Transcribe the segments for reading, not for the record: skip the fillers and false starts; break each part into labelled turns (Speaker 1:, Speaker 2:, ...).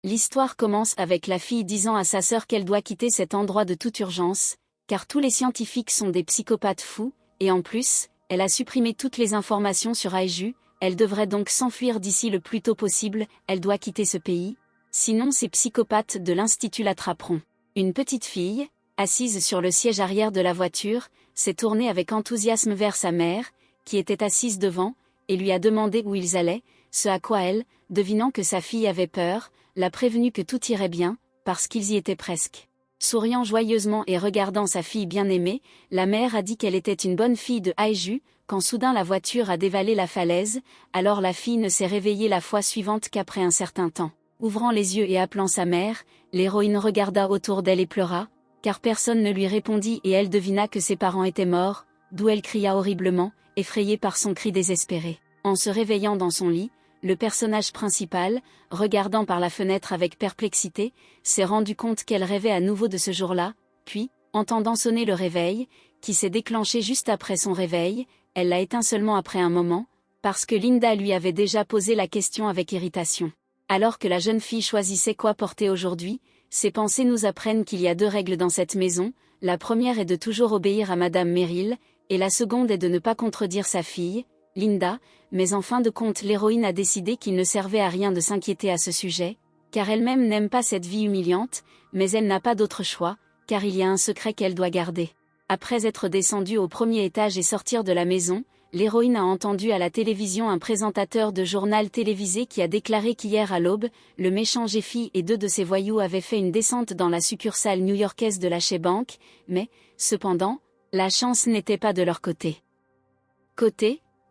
Speaker 1: L'histoire commence avec la fille disant à sa sœur qu'elle doit quitter cet endroit de toute urgence, car tous les scientifiques sont des psychopathes fous, et en plus, elle a supprimé toutes les informations sur Aiju, elle devrait donc s'enfuir d'ici le plus tôt possible, elle doit quitter ce pays, sinon ces psychopathes de l'Institut l'attraperont. Une petite fille, assise sur le siège arrière de la voiture, s'est tournée avec enthousiasme vers sa mère, qui était assise devant, et lui a demandé où ils allaient, ce à quoi elle, devinant que sa fille avait peur, l'a prévenue que tout irait bien, parce qu'ils y étaient presque. Souriant joyeusement et regardant sa fille bien-aimée, la mère a dit qu'elle était une bonne fille de Aiju, quand soudain la voiture a dévalé la falaise, alors la fille ne s'est réveillée la fois suivante qu'après un certain temps. Ouvrant les yeux et appelant sa mère, l'héroïne regarda autour d'elle et pleura, car personne ne lui répondit et elle devina que ses parents étaient morts, d'où elle cria horriblement, effrayée par son cri désespéré. En se réveillant dans son lit, le personnage principal, regardant par la fenêtre avec perplexité, s'est rendu compte qu'elle rêvait à nouveau de ce jour-là, puis, entendant sonner le réveil, qui s'est déclenché juste après son réveil, elle l'a éteint seulement après un moment, parce que Linda lui avait déjà posé la question avec irritation. Alors que la jeune fille choisissait quoi porter aujourd'hui, ses pensées nous apprennent qu'il y a deux règles dans cette maison, la première est de toujours obéir à Madame Merrill, et la seconde est de ne pas contredire sa fille, Linda, mais en fin de compte l'héroïne a décidé qu'il ne servait à rien de s'inquiéter à ce sujet, car elle-même n'aime pas cette vie humiliante, mais elle n'a pas d'autre choix, car il y a un secret qu'elle doit garder. Après être descendue au premier étage et sortir de la maison, l'héroïne a entendu à la télévision un présentateur de journal télévisé qui a déclaré qu'hier à l'aube, le méchant Jeffy et deux de ses voyous avaient fait une descente dans la succursale new-yorkaise de la Chase Bank, mais, cependant, la chance n'était pas de leur côté.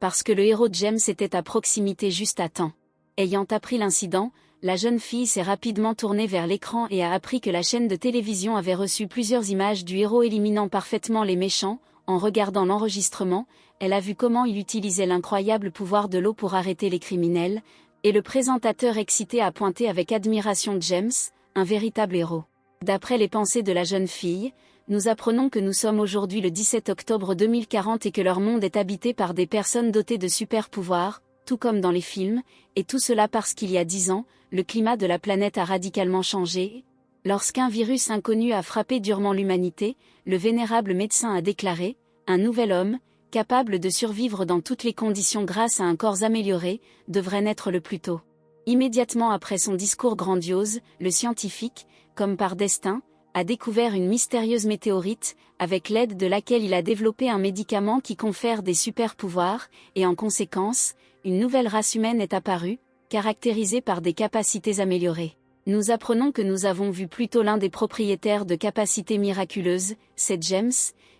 Speaker 1: Parce que le héros James était à proximité juste à temps. Ayant appris l'incident, la jeune fille s'est rapidement tournée vers l'écran et a appris que la chaîne de télévision avait reçu plusieurs images du héros éliminant parfaitement les méchants. En regardant l'enregistrement, elle a vu comment il utilisait l'incroyable pouvoir de l'eau pour arrêter les criminels, et le présentateur excité a pointé avec admiration James, un véritable héros. D'après les pensées de la jeune fille, nous apprenons que nous sommes aujourd'hui le 17 octobre 2040 et que leur monde est habité par des personnes dotées de super pouvoirs, tout comme dans les films, et tout cela parce qu'il y a 10 ans, le climat de la planète a radicalement changé. Lorsqu'un virus inconnu a frappé durement l'humanité, le vénérable médecin a déclaré « Un nouvel homme, capable de survivre dans toutes les conditions grâce à un corps amélioré, devrait naître le plus tôt ». Immédiatement après son discours grandiose, le scientifique, comme par destin, a découvert une mystérieuse météorite, avec l'aide de laquelle il a développé un médicament qui confère des super-pouvoirs, et en conséquence, une nouvelle race humaine est apparue, caractérisée par des capacités améliorées. Nous apprenons que nous avons vu plutôt l'un des propriétaires de capacités miraculeuses, c'est James,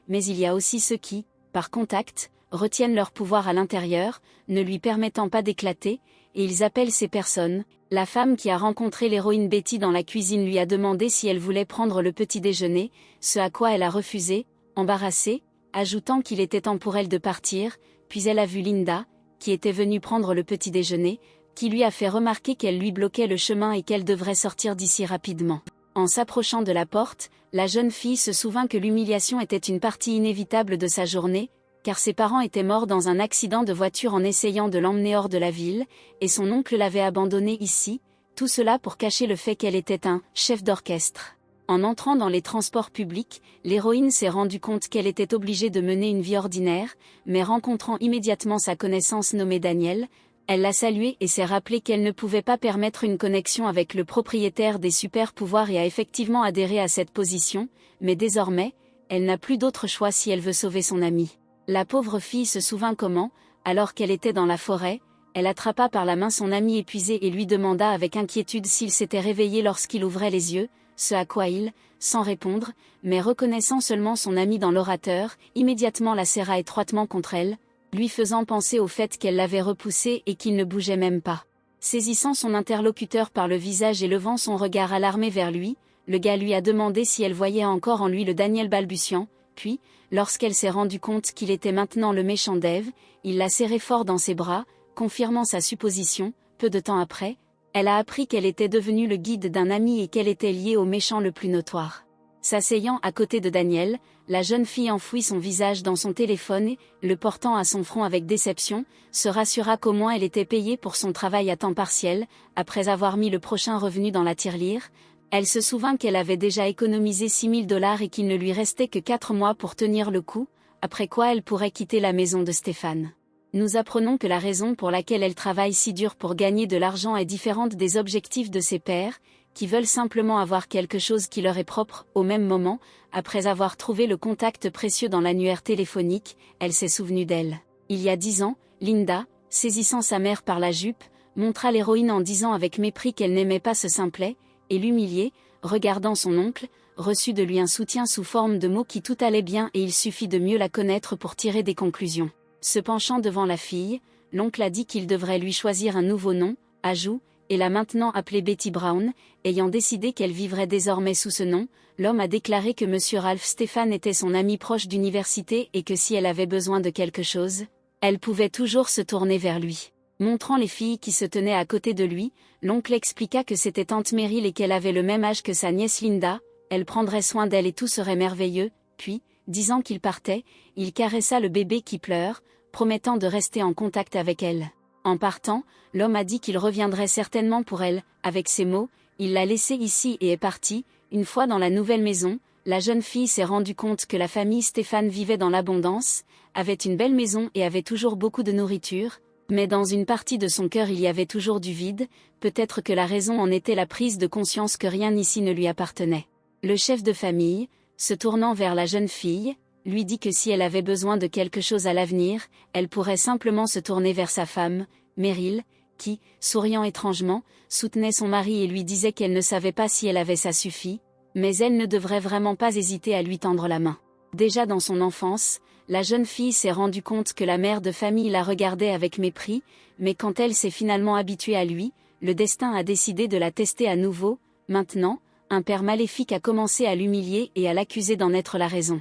Speaker 1: mais il y a aussi ceux qui, par contact, retiennent leur pouvoir à l'intérieur, ne lui permettant pas d'éclater, et ils appellent ces personnes. La femme qui a rencontré l'héroïne Betty dans la cuisine lui a demandé si elle voulait prendre le petit déjeuner, ce à quoi elle a refusé, embarrassée, ajoutant qu'il était temps pour elle de partir, puis elle a vu Linda, qui était venue prendre le petit déjeuner, qui lui a fait remarquer qu'elle lui bloquait le chemin et qu'elle devrait sortir d'ici rapidement. En s'approchant de la porte, la jeune fille se souvint que l'humiliation était une partie inévitable de sa journée, car ses parents étaient morts dans un accident de voiture en essayant de l'emmener hors de la ville, et son oncle l'avait abandonnée ici, tout cela pour cacher le fait qu'elle était un chef d'orchestre. En entrant dans les transports publics, l'héroïne s'est rendue compte qu'elle était obligée de mener une vie ordinaire, mais rencontrant immédiatement sa connaissance nommée Daniel, elle l'a salué et s'est rappelé qu'elle ne pouvait pas permettre une connexion avec le propriétaire des super-pouvoirs et a effectivement adhéré à cette position, mais désormais, elle n'a plus d'autre choix si elle veut sauver son amie. La pauvre fille se souvint comment, alors qu'elle était dans la forêt, elle attrapa par la main son ami épuisé et lui demanda avec inquiétude s'il s'était réveillé lorsqu'il ouvrait les yeux, ce à quoi il, sans répondre, mais reconnaissant seulement son ami dans l'orateur, immédiatement la serra étroitement contre elle, lui faisant penser au fait qu'elle l'avait repoussé et qu'il ne bougeait même pas. Saisissant son interlocuteur par le visage et levant son regard alarmé vers lui, le gars lui a demandé si elle voyait encore en lui le Daniel balbutiant, puis, lorsqu'elle s'est rendue compte qu'il était maintenant le méchant Dave, il l'a serré fort dans ses bras, confirmant sa supposition. Peu de temps après, elle a appris qu'elle était devenue le guide d'un ami et qu'elle était liée au méchant le plus notoire. S'asseyant à côté de Daniel, la jeune fille enfouit son visage dans son téléphone et, le portant à son front avec déception, se rassura qu'au moins elle était payée pour son travail à temps partiel, après avoir mis le prochain revenu dans la tirelire. Elle se souvint qu'elle avait déjà économisé 6 000 $ et qu'il ne lui restait que 4 mois pour tenir le coup, après quoi elle pourrait quitter la maison de Stéphane. Nous apprenons que la raison pour laquelle elle travaille si dur pour gagner de l'argent est différente des objectifs de ses pairs, qui veulent simplement avoir quelque chose qui leur est propre. Au même moment, après avoir trouvé le contact précieux dans l'annuaire téléphonique, elle s'est souvenue d'elle. Il y a 10 ans, Linda, saisissant sa mère par la jupe, montra l'héroïne en disant avec mépris qu'elle n'aimait pas ce simplet, et l'humilier, regardant son oncle, reçut de lui un soutien sous forme de mots qui tout allait bien et il suffit de mieux la connaître pour tirer des conclusions. Se penchant devant la fille, l'oncle a dit qu'il devrait lui choisir un nouveau nom, ajout, et l'a maintenant appelée Betty Brown, ayant décidé qu'elle vivrait désormais sous ce nom. L'homme a déclaré que M. Ralph Stéphane était son ami proche d'université et que si elle avait besoin de quelque chose, elle pouvait toujours se tourner vers lui. Montrant les filles qui se tenaient à côté de lui, l'oncle expliqua que c'était tante Meryl et qu'elle avait le même âge que sa nièce Linda, elle prendrait soin d'elle et tout serait merveilleux, puis, disant qu'il partait, il caressa le bébé qui pleure, promettant de rester en contact avec elle. En partant, l'homme a dit qu'il reviendrait certainement pour elle. Avec ces mots, il l'a laissée ici et est parti. Une fois dans la nouvelle maison, la jeune fille s'est rendue compte que la famille Stéphane vivait dans l'abondance, avait une belle maison et avait toujours beaucoup de nourriture, mais dans une partie de son cœur il y avait toujours du vide. Peut-être que la raison en était la prise de conscience que rien ici ne lui appartenait. Le chef de famille, se tournant vers la jeune fille, lui dit que si elle avait besoin de quelque chose à l'avenir, elle pourrait simplement se tourner vers sa femme, Meryl, qui, souriant étrangement, soutenait son mari et lui disait qu'elle ne savait pas si elle avait ça suffi, mais elle ne devrait vraiment pas hésiter à lui tendre la main. Déjà dans son enfance, la jeune fille s'est rendue compte que la mère de famille la regardait avec mépris, mais quand elle s'est finalement habituée à lui, le destin a décidé de la tester à nouveau. Maintenant, un père maléfique a commencé à l'humilier et à l'accuser d'en être la raison.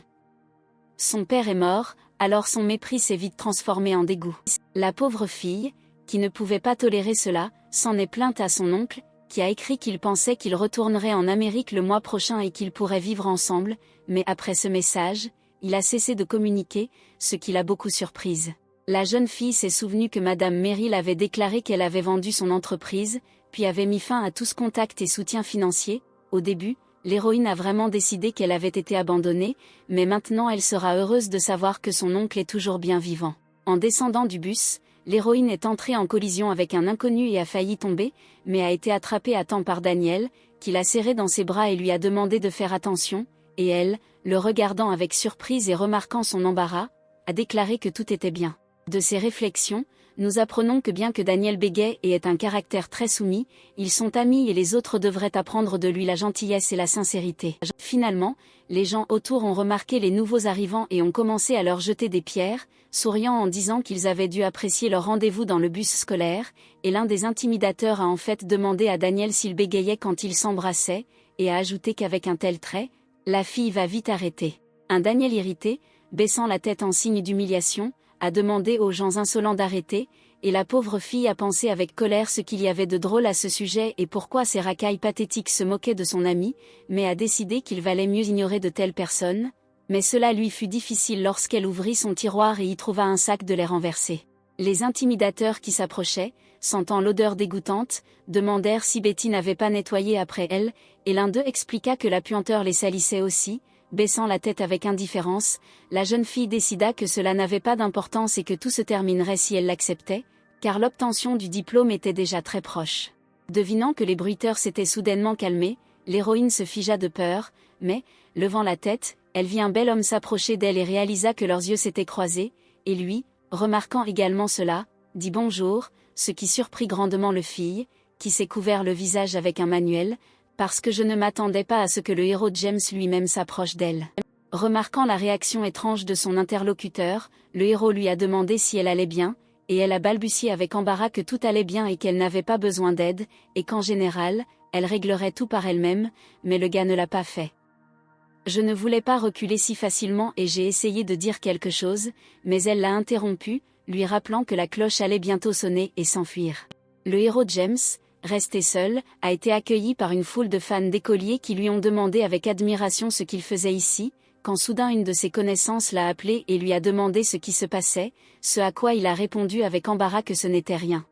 Speaker 1: Son père est mort, alors son mépris s'est vite transformé en dégoût. La pauvre fille, qui ne pouvait pas tolérer cela, s'en est plainte à son oncle, qui a écrit qu'il pensait qu'il retournerait en Amérique le mois prochain et qu'ils pourraient vivre ensemble, mais après ce message, il a cessé de communiquer, ce qui l'a beaucoup surprise. La jeune fille s'est souvenue que Madame Meryl avait déclaré qu'elle avait vendu son entreprise, puis avait mis fin à tout ce contact et soutien financier. Au début, l'héroïne a vraiment décidé qu'elle avait été abandonnée, mais maintenant elle sera heureuse de savoir que son oncle est toujours bien vivant. En descendant du bus, l'héroïne est entrée en collision avec un inconnu et a failli tomber, mais a été attrapée à temps par Daniel, qui l'a serrée dans ses bras et lui a demandé de faire attention, et elle, le regardant avec surprise et remarquant son embarras, a déclaré que tout était bien. De ses réflexions, nous apprenons que bien que Daniel bégaie et ait un caractère très soumis, ils sont amis et les autres devraient apprendre de lui la gentillesse et la sincérité. Finalement, les gens autour ont remarqué les nouveaux arrivants et ont commencé à leur jeter des pierres, souriant en disant qu'ils avaient dû apprécier leur rendez-vous dans le bus scolaire, et l'un des intimidateurs a en fait demandé à Daniel s'il bégayait quand ils s'embrassaient, et a ajouté qu'avec un tel trait, la fille va vite arrêter. Un Daniel irrité, baissant la tête en signe d'humiliation, a demandé aux gens insolents d'arrêter, et la pauvre fille a pensé avec colère ce qu'il y avait de drôle à ce sujet et pourquoi ces racailles pathétiques se moquaient de son ami, mais a décidé qu'il valait mieux ignorer de telles personnes. Mais cela lui fut difficile lorsqu'elle ouvrit son tiroir et y trouva un sac de lait renversé. Les intimidateurs qui s'approchaient, sentant l'odeur dégoûtante, demandèrent si Betty n'avait pas nettoyé après elle, et l'un d'eux expliqua que la puanteur les salissait aussi. Baissant la tête avec indifférence, la jeune fille décida que cela n'avait pas d'importance et que tout se terminerait si elle l'acceptait, car l'obtention du diplôme était déjà très proche. Devinant que les bruiteurs s'étaient soudainement calmés, l'héroïne se figea de peur, mais, levant la tête, elle vit un bel homme s'approcher d'elle et réalisa que leurs yeux s'étaient croisés, et lui, remarquant également cela, dit bonjour, ce qui surprit grandement le fille, qui s'est couvert le visage avec un manuel, parce que je ne m'attendais pas à ce que le héros James lui-même s'approche d'elle. Remarquant la réaction étrange de son interlocuteur, le héros lui a demandé si elle allait bien, et elle a balbutié avec embarras que tout allait bien et qu'elle n'avait pas besoin d'aide, et qu'en général, elle réglerait tout par elle-même, mais le gars ne l'a pas fait. Je ne voulais pas reculer si facilement et j'ai essayé de dire quelque chose, mais elle l'a interrompu, lui rappelant que la cloche allait bientôt sonner et s'enfuir. Le héros James, resté seul, a été accueilli par une foule de fans d'écoliers qui lui ont demandé avec admiration ce qu'il faisait ici, quand soudain une de ses connaissances l'a appelé et lui a demandé ce qui se passait, ce à quoi il a répondu avec embarras que ce n'était rien.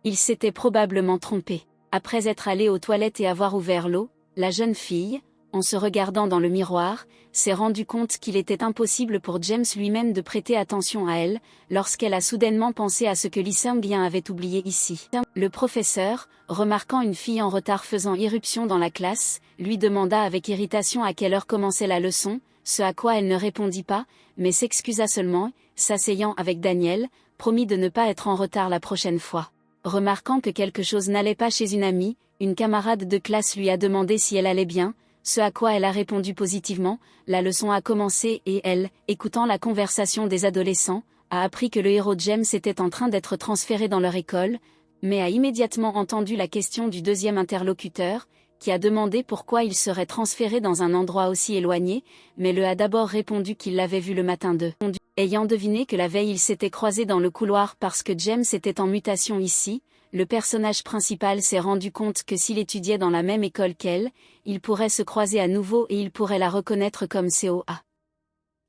Speaker 1: Il s'était probablement trompé. Après être allé aux toilettes et avoir ouvert l'eau, la jeune fille, en se regardant dans le miroir, s'est rendu compte qu'il était impossible pour James lui-même de prêter attention à elle, lorsqu'elle a soudainement pensé à ce que Lee Seung-gyeon avait oublié ici. Le professeur, remarquant une fille en retard faisant irruption dans la classe, lui demanda avec irritation à quelle heure commençait la leçon, ce à quoi elle ne répondit pas, mais s'excusa seulement, s'asseyant avec Daniel, promit de ne pas être en retard la prochaine fois. Remarquant que quelque chose n'allait pas chez une amie, une camarade de classe lui a demandé si elle allait bien, ce à quoi elle a répondu positivement. La leçon a commencé et elle, écoutant la conversation des adolescents, a appris que le héros James était en train d'être transféré dans leur école, mais a immédiatement entendu la question du deuxième interlocuteur, qui a demandé pourquoi il serait transféré dans un endroit aussi éloigné, mais le a d'abord répondu qu'il l'avait vu le matin de. Ayant deviné que la veille il s'était croisé dans le couloir parce que James était en mutation ici, le personnage principal s'est rendu compte que s'il étudiait dans la même école qu'elle, il pourrait se croiser à nouveau et il pourrait la reconnaître comme COA.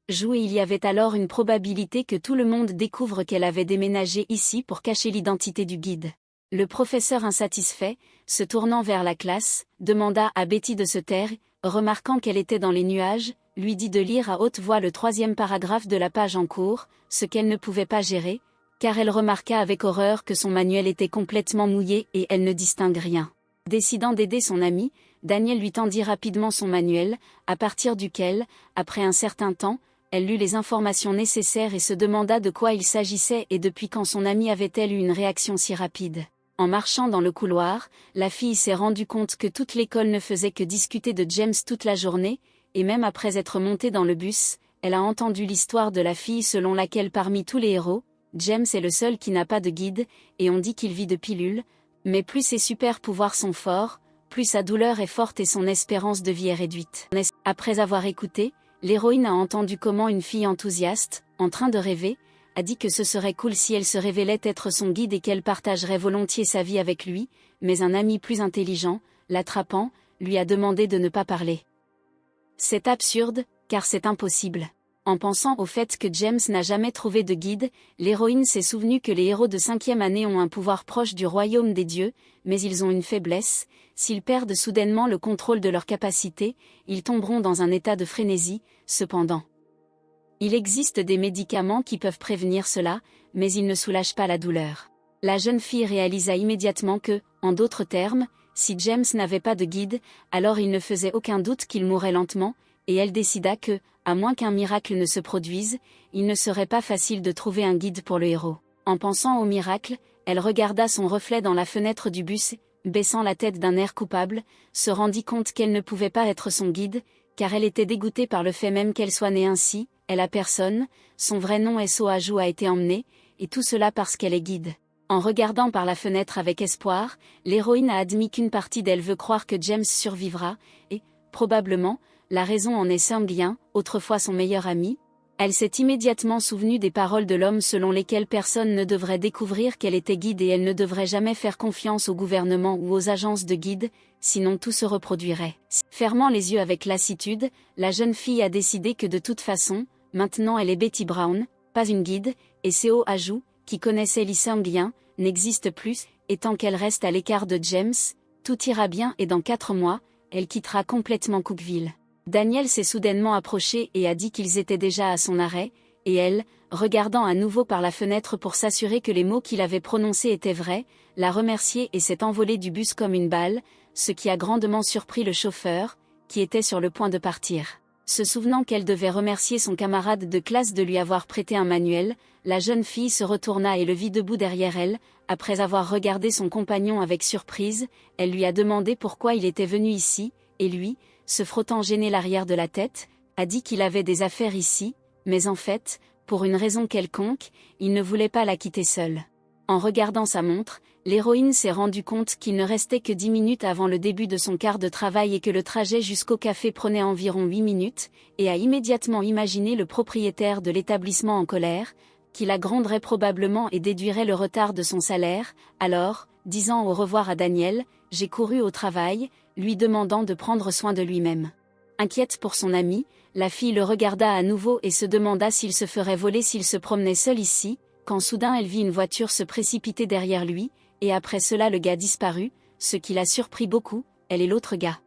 Speaker 1: Et il y avait alors une probabilité que tout le monde découvre qu'elle avait déménagé ici pour cacher l'identité du guide. Le professeur insatisfait, se tournant vers la classe, demanda à Betty de se taire, remarquant qu'elle était dans les nuages, lui dit de lire à haute voix le 3e paragraphe de la page en cours, ce qu'elle ne pouvait pas gérer, car elle remarqua avec horreur que son manuel était complètement mouillé et elle ne distingue rien. Décidant d'aider son ami, Daniel lui tendit rapidement son manuel, à partir duquel, après un certain temps, elle lut les informations nécessaires et se demanda de quoi il s'agissait et depuis quand son amie avait-elle eu une réaction si rapide. En marchant dans le couloir, la fille s'est rendue compte que toute l'école ne faisait que discuter de James toute la journée, et même après être montée dans le bus, elle a entendu l'histoire de la fille selon laquelle parmi tous les héros, James est le seul qui n'a pas de guide, et on dit qu'il vit de pilules, mais plus ses super pouvoirs sont forts, plus sa douleur est forte et son espérance de vie est réduite. Après avoir écouté, l'héroïne a entendu comment une fille enthousiaste, en train de rêver, a dit que ce serait cool si elle se révélait être son guide et qu'elle partagerait volontiers sa vie avec lui, mais un ami plus intelligent, l'attrapant, lui a demandé de ne pas parler. C'est absurde, car c'est impossible. En pensant au fait que James n'a jamais trouvé de guide, l'héroïne s'est souvenue que les héros de 5e année ont un pouvoir proche du royaume des dieux, mais ils ont une faiblesse, s'ils perdent soudainement le contrôle de leurs capacités, ils tomberont dans un état de frénésie, cependant. Il existe des médicaments qui peuvent prévenir cela, mais ils ne soulagent pas la douleur. La jeune fille réalisa immédiatement que, en d'autres termes, si James n'avait pas de guide, alors il ne faisait aucun doute qu'il mourrait lentement, et elle décida que, à moins qu'un miracle ne se produise, il ne serait pas facile de trouver un guide pour le héros. En pensant au miracle, elle regarda son reflet dans la fenêtre du bus, baissant la tête d'un air coupable, se rendit compte qu'elle ne pouvait pas être son guide, car elle était dégoûtée par le fait même qu'elle soit née ainsi, elle a personne, son vrai nom Soaju a été emmené, et tout cela parce qu'elle est guide. En regardant par la fenêtre avec espoir, l'héroïne a admis qu'une partie d'elle veut croire que James survivra, et, probablement, la raison en est Seung-gyeon, autrefois son meilleur ami. Elle s'est immédiatement souvenue des paroles de l'homme selon lesquelles personne ne devrait découvrir qu'elle était guide et elle ne devrait jamais faire confiance au gouvernement ou aux agences de guide, sinon tout se reproduirait. Fermant les yeux avec lassitude, la jeune fille a décidé que de toute façon, maintenant elle est Betty Brown, pas une guide, et Soaju, qui connaissait Lee Seung-gyeon, n'existe plus, et tant qu'elle reste à l'écart de James, tout ira bien et dans 4 mois, elle quittera complètement Cookville. Daniel s'est soudainement approché et a dit qu'ils étaient déjà à son arrêt, et elle, regardant à nouveau par la fenêtre pour s'assurer que les mots qu'il avait prononcés étaient vrais, l'a remercié et s'est envolée du bus comme une balle, ce qui a grandement surpris le chauffeur, qui était sur le point de partir. Se souvenant qu'elle devait remercier son camarade de classe de lui avoir prêté un manuel, la jeune fille se retourna et le vit debout derrière elle. Après avoir regardé son compagnon avec surprise, elle lui a demandé pourquoi il était venu ici, et lui, se frottant gêné l'arrière de la tête, a dit qu'il avait des affaires ici, mais en fait, pour une raison quelconque, il ne voulait pas la quitter seule. En regardant sa montre, l'héroïne s'est rendue compte qu'il ne restait que 10 minutes avant le début de son quart de travail et que le trajet jusqu'au café prenait environ 8 minutes, et a immédiatement imaginé le propriétaire de l'établissement en colère, qui la gronderait probablement et déduirait le retard de son salaire. Alors, disant au revoir à Daniel, j'ai couru au travail, lui demandant de prendre soin de lui-même. Inquiète pour son ami, la fille le regarda à nouveau et se demanda s'il se ferait voler s'il se promenait seul ici, quand soudain elle vit une voiture se précipiter derrière lui, et après cela le gars disparut, ce qui l'a surpris beaucoup, elle et l'autre gars.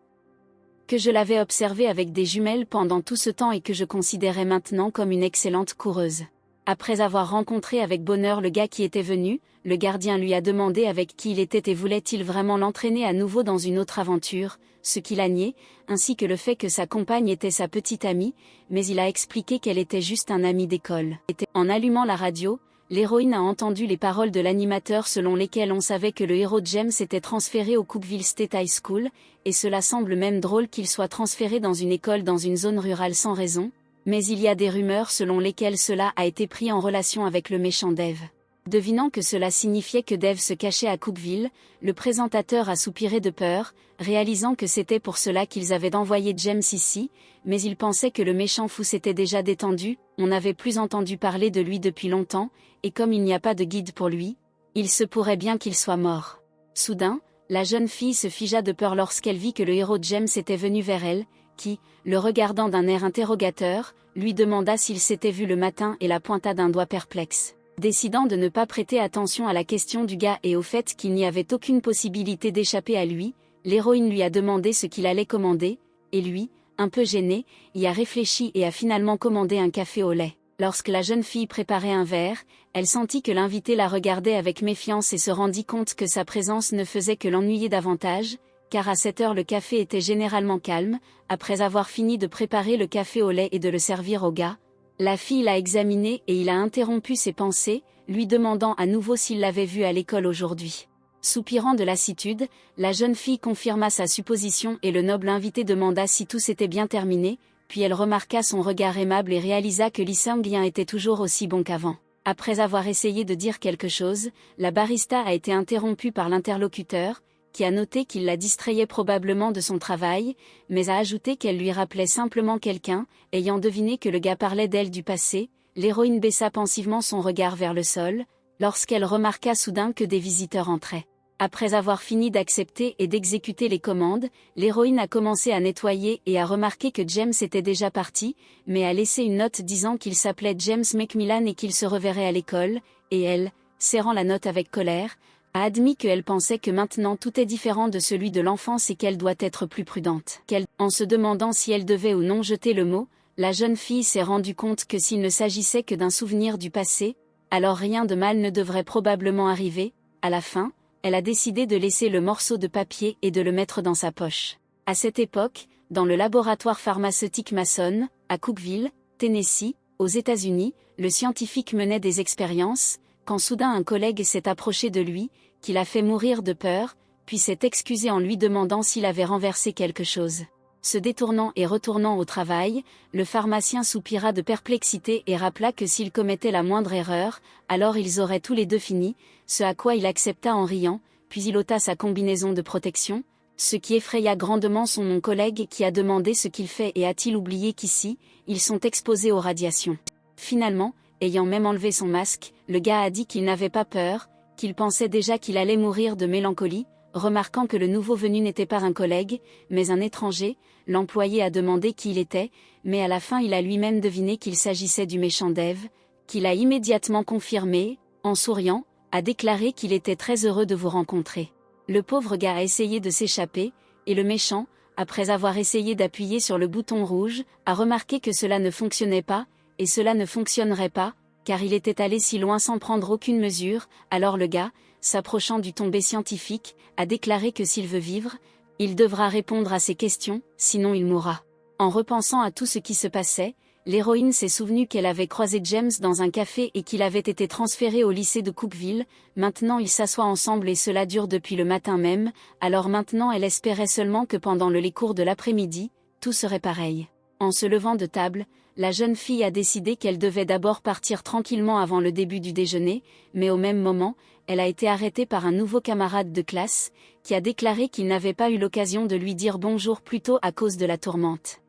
Speaker 1: Que je l'avais observé avec des jumelles pendant tout ce temps et que je considérais maintenant comme une excellente coureuse. Après avoir rencontré avec bonheur le gars qui était venu, le gardien lui a demandé avec qui il était et voulait-il vraiment l'entraîner à nouveau dans une autre aventure, ce qu'il a nié, ainsi que le fait que sa compagne était sa petite amie, mais il a expliqué qu'elle était juste un ami d'école. En allumant la radio, l'héroïne a entendu les paroles de l'animateur selon lesquelles on savait que le héros James était transféré au Cookeville State High School, et cela semble même drôle qu'il soit transféré dans une école dans une zone rurale sans raison, mais il y a des rumeurs selon lesquelles cela a été pris en relation avec le méchant Dave. Devinant que cela signifiait que Dave se cachait à Cookeville, le présentateur a soupiré de peur, réalisant que c'était pour cela qu'ils avaient envoyé James ici, mais il pensait que le méchant fou s'était déjà détendu, on n'avait plus entendu parler de lui depuis longtemps, et comme il n'y a pas de guide pour lui, il se pourrait bien qu'il soit mort. Soudain, la jeune fille se figea de peur lorsqu'elle vit que le héros James était venu vers elle, qui, le regardant d'un air interrogateur, lui demanda s'il s'était vu le matin et la pointa d'un doigt perplexe. Décidant de ne pas prêter attention à la question du gars et au fait qu'il n'y avait aucune possibilité d'échapper à lui, l'héroïne lui a demandé ce qu'il allait commander, et lui, un peu gêné, y a réfléchi et a finalement commandé un café au lait. Lorsque la jeune fille préparait un verre, elle sentit que l'invité la regardait avec méfiance et se rendit compte que sa présence ne faisait que l'ennuyer davantage, car à cette heure le café était généralement calme. Après avoir fini de préparer le café au lait et de le servir au gars, la fille l'a examiné et il a interrompu ses pensées, lui demandant à nouveau s'il l'avait vu à l'école aujourd'hui. Soupirant de lassitude, la jeune fille confirma sa supposition et le noble invité demanda si tout s'était bien terminé, puis elle remarqua son regard aimable et réalisa que Lee Sang-hyen était toujours aussi bon qu'avant. Après avoir essayé de dire quelque chose, la barista a été interrompue par l'interlocuteur, qui a noté qu'il la distrayait probablement de son travail, mais a ajouté qu'elle lui rappelait simplement quelqu'un, ayant deviné que le gars parlait d'elle du passé. L'héroïne baissa pensivement son regard vers le sol, lorsqu'elle remarqua soudain que des visiteurs entraient. Après avoir fini d'accepter et d'exécuter les commandes, l'héroïne a commencé à nettoyer et a remarqué que James était déjà parti, mais a laissé une note disant qu'il s'appelait James McMillan et qu'il se reverrait à l'école, et elle, serrant la note avec colère, a admis qu'elle pensait que maintenant tout est différent de celui de l'enfance et qu'elle doit être plus prudente. En se demandant si elle devait ou non jeter le mot, la jeune fille s'est rendue compte que s'il ne s'agissait que d'un souvenir du passé, alors rien de mal ne devrait probablement arriver. À la fin, elle a décidé de laisser le morceau de papier et de le mettre dans sa poche. À cette époque, dans le laboratoire pharmaceutique Mason, à Cookeville, Tennessee, aux États-Unis, le scientifique menait des expériences, quand soudain un collègue s'est approché de lui, qui l'a fait mourir de peur, puis s'est excusé en lui demandant s'il avait renversé quelque chose. Se détournant et retournant au travail, le pharmacien soupira de perplexité et rappela que s'il commettait la moindre erreur, alors ils auraient tous les deux fini, ce à quoi il accepta en riant, puis il ôta sa combinaison de protection, ce qui effraya grandement son collègue qui a demandé ce qu'il fait et a-t-il oublié qu'ici, ils sont exposés aux radiations. Finalement, ayant même enlevé son masque, le gars a dit qu'il n'avait pas peur, qu'il pensait déjà qu'il allait mourir de mélancolie. Remarquant que le nouveau venu n'était pas un collègue, mais un étranger, l'employé a demandé qui il était, mais à la fin il a lui-même deviné qu'il s'agissait du méchant Dave, qu'il a immédiatement confirmé, en souriant, a déclaré qu'il était très heureux de vous rencontrer. Le pauvre gars a essayé de s'échapper, et le méchant, après avoir essayé d'appuyer sur le bouton rouge, a remarqué que cela ne fonctionnait pas, et cela ne fonctionnerait pas, car il était allé si loin sans prendre aucune mesure. Alors le gars, s'approchant du tombé scientifique, a déclaré que s'il veut vivre, il devra répondre à ces questions, sinon il mourra. En repensant à tout ce qui se passait, l'héroïne s'est souvenue qu'elle avait croisé James dans un café et qu'il avait été transféré au lycée de Cookeville. Maintenant ils s'assoient ensemble et cela dure depuis le matin même, alors maintenant elle espérait seulement que pendant les cours de l'après-midi, tout serait pareil. En se levant de table, la jeune fille a décidé qu'elle devait d'abord partir tranquillement avant le début du déjeuner, mais au même moment, elle a été arrêtée par un nouveau camarade de classe, qui a déclaré qu'il n'avait pas eu l'occasion de lui dire bonjour plus tôt à cause de la tourmente.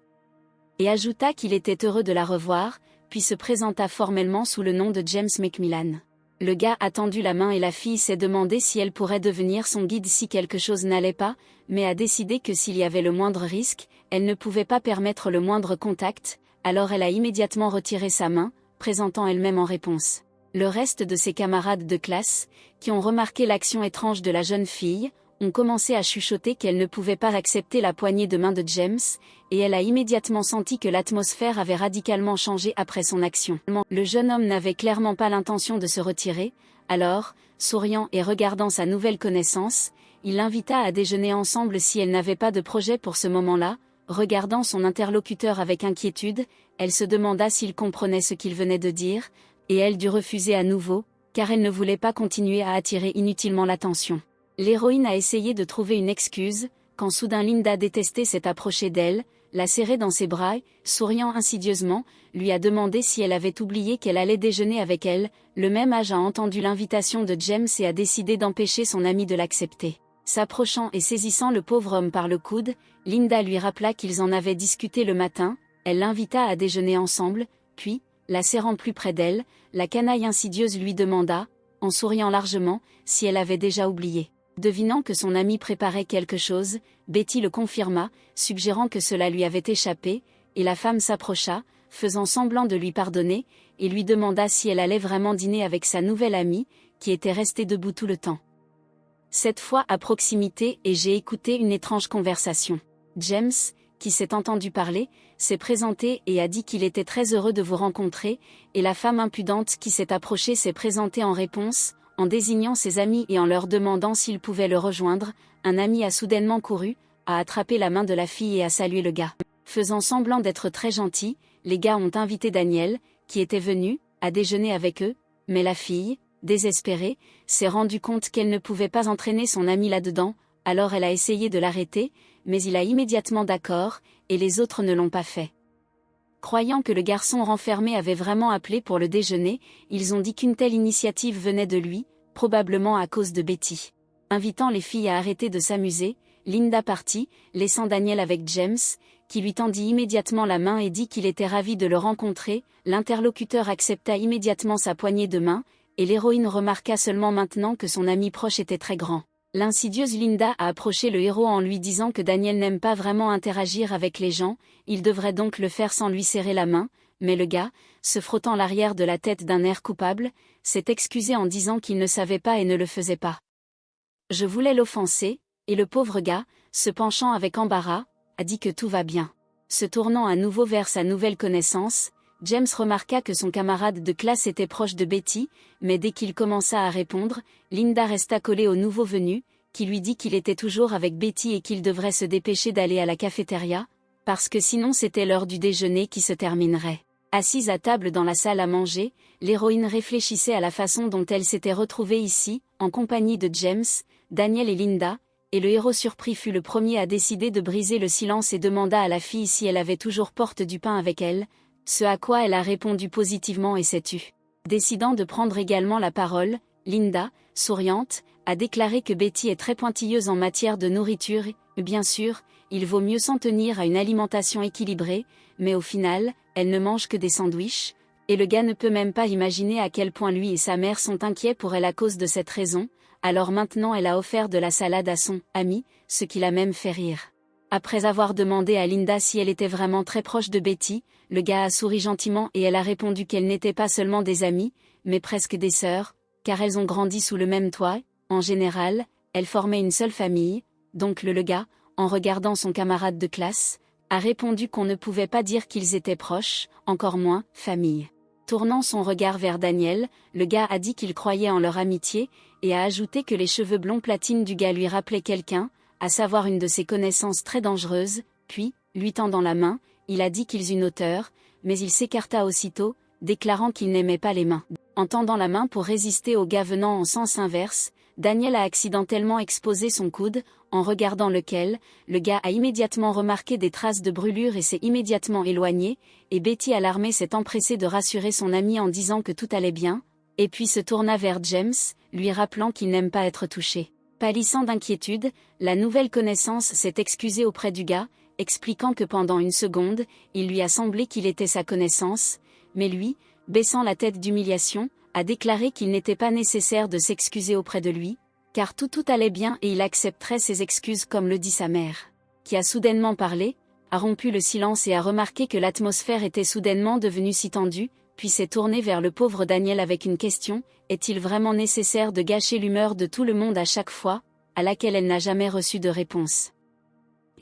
Speaker 1: Et ajouta qu'il était heureux de la revoir, puis se présenta formellement sous le nom de James McMillan. Le gars a tendu la main et la fille s'est demandé si elle pourrait devenir son guide si quelque chose n'allait pas, mais a décidé que s'il y avait le moindre risque, Elle ne pouvait pas permettre le moindre contact, alors elle a immédiatement retiré sa main, présentant elle-même en réponse. Le reste de ses camarades de classe, qui ont remarqué l'action étrange de la jeune fille, ont commencé à chuchoter qu'elle ne pouvait pas accepter la poignée de main de James, et elle a immédiatement senti que l'atmosphère avait radicalement changé après son action. Le jeune homme n'avait clairement pas l'intention de se retirer, alors, souriant et regardant sa nouvelle connaissance, il l'invita à déjeuner ensemble si elle n'avait pas de projet pour ce moment-là. Regardant son interlocuteur avec inquiétude, elle se demanda s'il comprenait ce qu'il venait de dire, et elle dut refuser à nouveau, car elle ne voulait pas continuer à attirer inutilement l'attention. L'héroïne a essayé de trouver une excuse, quand soudain Linda détestait s'être approchée d'elle, l'a serrée dans ses bras et, souriant insidieusement, lui a demandé si elle avait oublié qu'elle allait déjeuner avec elle. Le même âge a entendu l'invitation de James et a décidé d'empêcher son ami de l'accepter. S'approchant et saisissant le pauvre homme par le coude, Linda lui rappela qu'ils en avaient discuté le matin, elle l'invita à déjeuner ensemble, puis, la serrant plus près d'elle, la canaille insidieuse lui demanda, en souriant largement, si elle avait déjà oublié. Devinant que son ami préparait quelque chose, Betty le confirma, suggérant que cela lui avait échappé, et la femme s'approcha, faisant semblant de lui pardonner, et lui demanda si elle allait vraiment dîner avec sa nouvelle amie, qui était restée debout tout le temps. Cette fois à proximité et j'ai écouté une étrange conversation. James, qui s'est entendu parler, s'est présenté et a dit qu'il était très heureux de vous rencontrer, et la femme impudente qui s'est approchée s'est présentée en réponse, en désignant ses amis et en leur demandant s'ils pouvaient le rejoindre. Un ami a soudainement couru, a attrapé la main de la fille et a salué le gars. Faisant semblant d'être très gentil, les gars ont invité Daniel, qui était venu, à déjeuner avec eux, mais la fille, désespérée, s'est rendue compte qu'elle ne pouvait pas entraîner son ami là-dedans, alors elle a essayé de l'arrêter, mais il a immédiatement d'accord, et les autres ne l'ont pas fait. Croyant que le garçon renfermé avait vraiment appelé pour le déjeuner, ils ont dit qu'une telle initiative venait de lui, probablement à cause de Betty. Invitant les filles à arrêter de s'amuser, Linda partit, laissant Daniel avec James, qui lui tendit immédiatement la main et dit qu'il était ravi de le rencontrer. L'interlocuteur accepta immédiatement sa poignée de main, et l'héroïne remarqua seulement maintenant que son ami proche était très grand. L'insidieuse Linda a approché le héros en lui disant que Daniel n'aime pas vraiment interagir avec les gens, il devrait donc le faire sans lui serrer la main, mais le gars, se frottant l'arrière de la tête d'un air coupable, s'est excusé en disant qu'il ne savait pas et ne le faisait pas. Je voulais l'offenser, et le pauvre gars, se penchant avec embarras, a dit que tout va bien. Se tournant à nouveau vers sa nouvelle connaissance, James remarqua que son camarade de classe était proche de Betty, mais dès qu'il commença à répondre, Linda resta collée au nouveau venu, qui lui dit qu'il était toujours avec Betty et qu'il devrait se dépêcher d'aller à la cafétéria, parce que sinon c'était l'heure du déjeuner qui se terminerait. Assise à table dans la salle à manger, l'héroïne réfléchissait à la façon dont elle s'était retrouvée ici, en compagnie de James, Daniel et Linda, et le héros surpris fut le premier à décider de briser le silence et demanda à la fille si elle avait toujours porte du pain avec elle, ce à quoi elle a répondu positivement et s'est tue. Décidant de prendre également la parole, Linda, souriante, a déclaré que Betty est très pointilleuse en matière de nourriture et, bien sûr, il vaut mieux s'en tenir à une alimentation équilibrée, mais au final, elle ne mange que des sandwichs, et le gars ne peut même pas imaginer à quel point lui et sa mère sont inquiets pour elle à cause de cette raison, alors maintenant elle a offert de la salade à son ami, ce qui l'a même fait rire. Après avoir demandé à Linda si elle était vraiment très proche de Betty, le gars a souri gentiment et elle a répondu qu'elles n'étaient pas seulement des amies, mais presque des sœurs, car elles ont grandi sous le même toit. En général, elles formaient une seule famille, donc le gars, en regardant son camarade de classe, a répondu qu'on ne pouvait pas dire qu'ils étaient proches, encore moins, famille. Tournant son regard vers Daniel, le gars a dit qu'il croyait en leur amitié, et a ajouté que les cheveux blonds platine du gars lui rappelaient quelqu'un, à savoir une de ses connaissances très dangereuses, puis, lui tendant la main, il a dit qu'ils une hauteur, mais il s'écarta aussitôt, déclarant qu'il n'aimait pas les mains. En tendant la main pour résister au gars venant en sens inverse, Daniel a accidentellement exposé son coude, en regardant lequel, le gars a immédiatement remarqué des traces de brûlure et s'est immédiatement éloigné, et Betty alarmée s'est empressée de rassurer son ami en disant que tout allait bien, et puis se tourna vers James, lui rappelant qu'il n'aime pas être touché. Pâlissant d'inquiétude, la nouvelle connaissance s'est excusée auprès du gars, expliquant que pendant une seconde, il lui a semblé qu'il était sa connaissance, mais lui, baissant la tête d'humiliation, a déclaré qu'il n'était pas nécessaire de s'excuser auprès de lui, car tout allait bien et il accepterait ses excuses comme le dit sa mère, qui a soudainement parlé, a rompu le silence et a remarqué que l'atmosphère était soudainement devenue si tendue, puis s'est tournée vers le pauvre Daniel avec une question: est-il vraiment nécessaire de gâcher l'humeur de tout le monde à chaque fois, à laquelle elle n'a jamais reçu de réponse.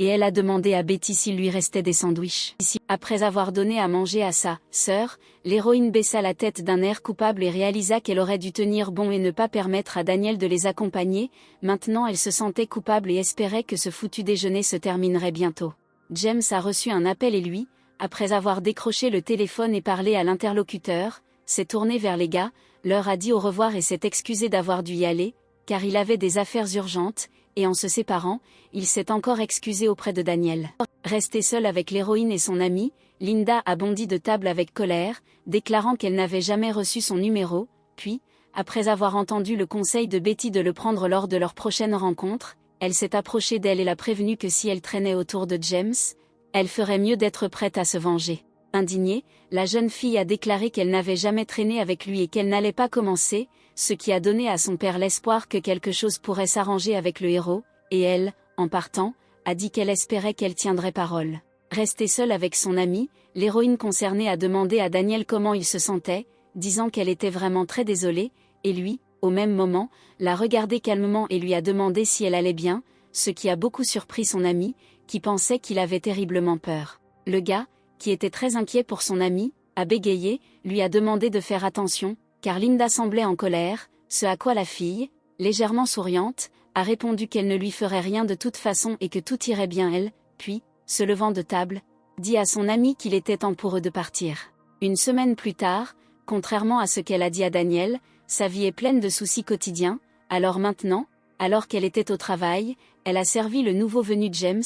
Speaker 1: Et elle a demandé à Betty s'il lui restait des sandwichs. Après avoir donné à manger à sa sœur, l'héroïne baissa la tête d'un air coupable et réalisa qu'elle aurait dû tenir bon et ne pas permettre à Daniel de les accompagner. Maintenant elle se sentait coupable et espérait que ce foutu déjeuner se terminerait bientôt. James a reçu un appel et lui, après avoir décroché le téléphone et parlé à l'interlocuteur, s'est tourné vers les gars, leur a dit au revoir et s'est excusé d'avoir dû y aller, car il avait des affaires urgentes, et en se séparant, il s'est encore excusé auprès de Daniel. Restée seule avec l'héroïne et son amie, Linda a bondi de table avec colère, déclarant qu'elle n'avait jamais reçu son numéro, puis, après avoir entendu le conseil de Betty de le prendre lors de leur prochaine rencontre, elle s'est approchée d'elle et l'a prévenue que si elle traînait autour de James, elle ferait mieux d'être prête à se venger. Indignée, la jeune fille a déclaré qu'elle n'avait jamais traîné avec lui et qu'elle n'allait pas commencer, ce qui a donné à son père l'espoir que quelque chose pourrait s'arranger avec le héros, et elle, en partant, a dit qu'elle espérait qu'elle tiendrait parole. Restée seule avec son amie, l'héroïne concernée a demandé à Daniel comment il se sentait, disant qu'elle était vraiment très désolée, et lui, au même moment, l'a regardé calmement et lui a demandé si elle allait bien, ce qui a beaucoup surpris son ami, qui pensait qu'il avait terriblement peur. Le gars, qui était très inquiet pour son ami, a bégayé, lui a demandé de faire attention, car Linda semblait en colère, ce à quoi la fille, légèrement souriante, a répondu qu'elle ne lui ferait rien de toute façon et que tout irait bien elle, puis, se levant de table, dit à son ami qu'il était temps pour eux de partir. Une semaine plus tard, contrairement à ce qu'elle a dit à Daniel, sa vie est pleine de soucis quotidiens, alors maintenant, alors qu'elle était au travail, elle a servi le nouveau venu James,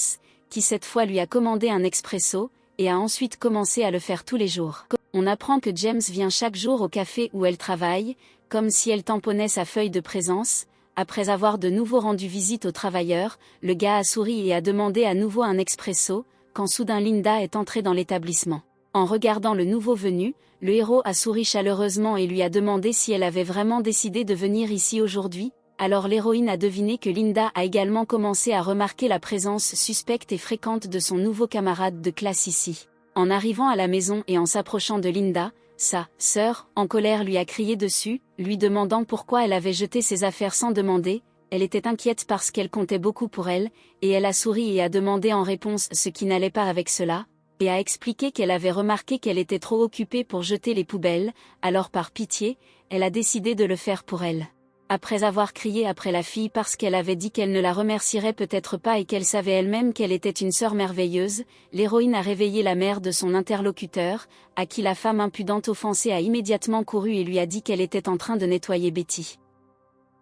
Speaker 1: qui cette fois lui a commandé un expresso, et a ensuite commencé à le faire tous les jours. On apprend que James vient chaque jour au café où elle travaille, comme si elle tamponnait sa feuille de présence. Après avoir de nouveau rendu visite aux travailleurs, le gars a souri et a demandé à nouveau un expresso, quand soudain Linda est entrée dans l'établissement. En regardant le nouveau venu, le héros a souri chaleureusement et lui a demandé si elle avait vraiment décidé de venir ici aujourd'hui. Alors l'héroïne a deviné que Linda a également commencé à remarquer la présence suspecte et fréquente de son nouveau camarade de classe ici. En arrivant à la maison et en s'approchant de Linda, sa sœur, en colère, lui a crié dessus, lui demandant pourquoi elle avait jeté ses affaires sans demander. Elle était inquiète parce qu'elle comptait beaucoup pour elle, et elle a souri et a demandé en réponse ce qui n'allait pas avec cela, et a expliqué qu'elle avait remarqué qu'elle était trop occupée pour jeter les poubelles, alors par pitié, elle a décidé de le faire pour elle. Après avoir crié après la fille parce qu'elle avait dit qu'elle ne la remercierait peut-être pas et qu'elle savait elle-même qu'elle était une sœur merveilleuse, l'héroïne a réveillé la mère de son interlocuteur, à qui la femme impudente offensée a immédiatement couru et lui a dit qu'elle était en train de nettoyer Betty.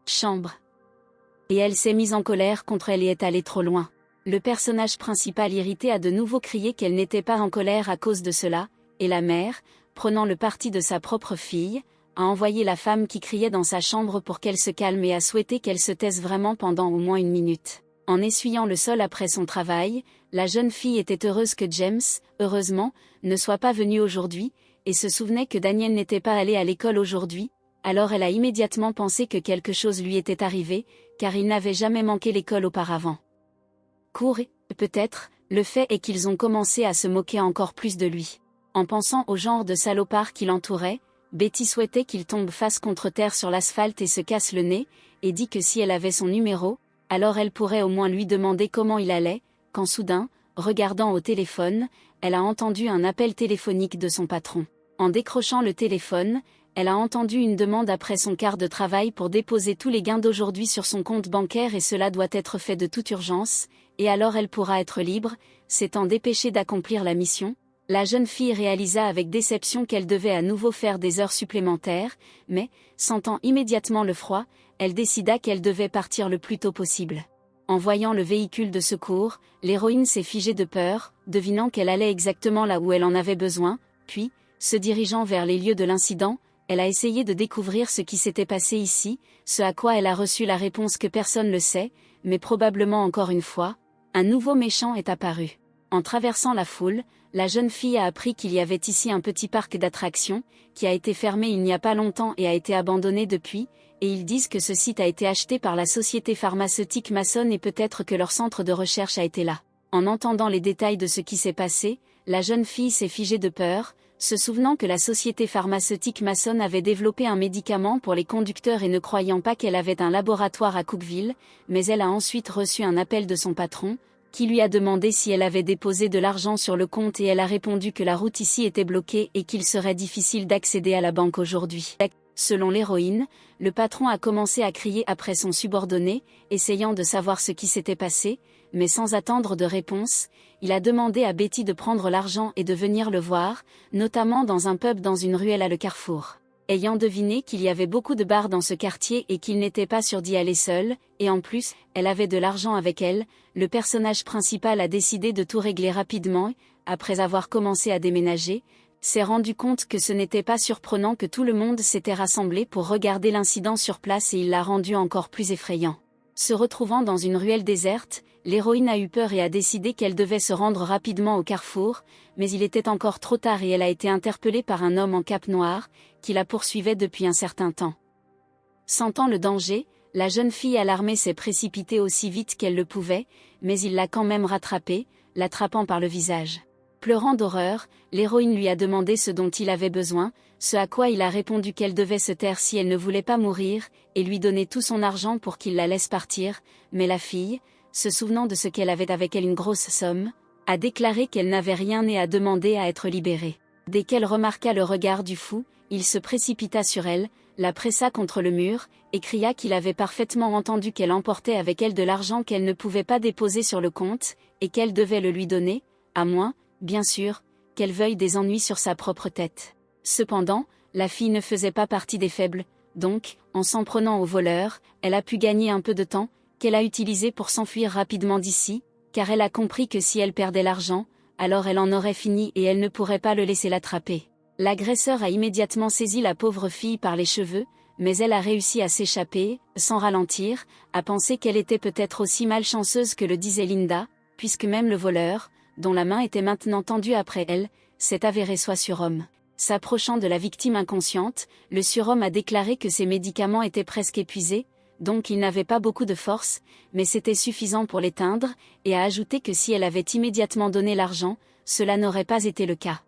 Speaker 1: Chambre. Et elle s'est mise en colère contre elle et est allée trop loin. Le personnage principal irrité a de nouveau crié qu'elle n'était pas en colère à cause de cela, et la mère, prenant le parti de sa propre fille, a envoyé la femme qui criait dans sa chambre pour qu'elle se calme et a souhaité qu'elle se taise vraiment pendant au moins 1 minute. En essuyant le sol après son travail, la jeune fille était heureuse que James, heureusement, ne soit pas venu aujourd'hui, et se souvenait que Daniel n'était pas allé à l'école aujourd'hui, alors elle a immédiatement pensé que quelque chose lui était arrivé, car il n'avait jamais manqué l'école auparavant. Peut-être, le fait est qu'ils ont commencé à se moquer encore plus de lui. En pensant au genre de salopard qui l'entourait, Betty souhaitait qu'il tombe face contre terre sur l'asphalte et se casse le nez, et dit que si elle avait son numéro, alors elle pourrait au moins lui demander comment il allait, quand soudain, regardant au téléphone, elle a entendu un appel téléphonique de son patron. En décrochant le téléphone, elle a entendu une demande après son quart de travail pour déposer tous les gains d'aujourd'hui sur son compte bancaire et cela doit être fait de toute urgence, et alors elle pourra être libre, s'étant dépêchée d'accomplir la mission. La jeune fille réalisa avec déception qu'elle devait à nouveau faire des heures supplémentaires, mais, sentant immédiatement le froid, elle décida qu'elle devait partir le plus tôt possible. En voyant le véhicule de secours, l'héroïne s'est figée de peur, devinant qu'elle allait exactement là où elle en avait besoin, puis, se dirigeant vers les lieux de l'incident, elle a essayé de découvrir ce qui s'était passé ici, ce à quoi elle a reçu la réponse que personne ne sait, mais probablement encore une fois, un nouveau méchant est apparu. En traversant la foule, la jeune fille a appris qu'il y avait ici un petit parc d'attractions, qui a été fermé il n'y a pas longtemps et a été abandonné depuis, et ils disent que ce site a été acheté par la société pharmaceutique Mason et peut-être que leur centre de recherche a été là. En entendant les détails de ce qui s'est passé, la jeune fille s'est figée de peur, se souvenant que la société pharmaceutique Mason avait développé un médicament pour les conducteurs et ne croyant pas qu'elle avait un laboratoire à Cookville, mais elle a ensuite reçu un appel de son patron, qui lui a demandé si elle avait déposé de l'argent sur le compte et elle a répondu que la route ici était bloquée et qu'il serait difficile d'accéder à la banque aujourd'hui. Selon l'héroïne, le patron a commencé à crier après son subordonné, essayant de savoir ce qui s'était passé, mais sans attendre de réponse, il a demandé à Betty de prendre l'argent et de venir le voir, notamment dans un pub dans une ruelle à le Carrefour. Ayant deviné qu'il y avait beaucoup de bars dans ce quartier et qu'il n'était pas sûr d'y aller seul, et en plus, elle avait de l'argent avec elle, le personnage principal a décidé de tout régler rapidement, après avoir commencé à déménager, s'est rendu compte que ce n'était pas surprenant que tout le monde s'était rassemblé pour regarder l'incident sur place et il l'a rendu encore plus effrayant. Se retrouvant dans une ruelle déserte, l'héroïne a eu peur et a décidé qu'elle devait se rendre rapidement au carrefour, mais il était encore trop tard et elle a été interpellée par un homme en cape noire, qui la poursuivait depuis un certain temps. Sentant le danger, la jeune fille alarmée s'est précipitée aussi vite qu'elle le pouvait, mais il l'a quand même rattrapée, l'attrapant par le visage. Pleurant d'horreur, l'héroïne lui a demandé ce dont il avait besoin, ce à quoi il a répondu qu'elle devait se taire si elle ne voulait pas mourir, et lui donner tout son argent pour qu'il la laisse partir, mais la fille, se souvenant de ce qu'elle avait avec elle une grosse somme, a déclaré qu'elle n'avait rien et a demandé à être libérée. Dès qu'elle remarqua le regard du fou, il se précipita sur elle, la pressa contre le mur, et cria qu'il avait parfaitement entendu qu'elle emportait avec elle de l'argent qu'elle ne pouvait pas déposer sur le compte, et qu'elle devait le lui donner, à moins, bien sûr, qu'elle veuille des ennuis sur sa propre tête. Cependant, la fille ne faisait pas partie des faibles, donc, en s'en prenant au voleur, elle a pu gagner un peu de temps, qu'elle a utilisé pour s'enfuir rapidement d'ici, car elle a compris que si elle perdait l'argent, alors elle en aurait fini et elle ne pourrait pas le laisser l'attraper. L'agresseur a immédiatement saisi la pauvre fille par les cheveux, mais elle a réussi à s'échapper, sans ralentir, à penser qu'elle était peut-être aussi malchanceuse que le disait Linda, puisque même le voleur, dont la main était maintenant tendue après elle, s'est avéré soi surhomme. S'approchant de la victime inconsciente, le surhomme a déclaré que ses médicaments étaient presque épuisés, donc il n'avait pas beaucoup de force, mais c'était suffisant pour l'éteindre, et a ajouté que si elle avait immédiatement donné l'argent, cela n'aurait pas été le cas.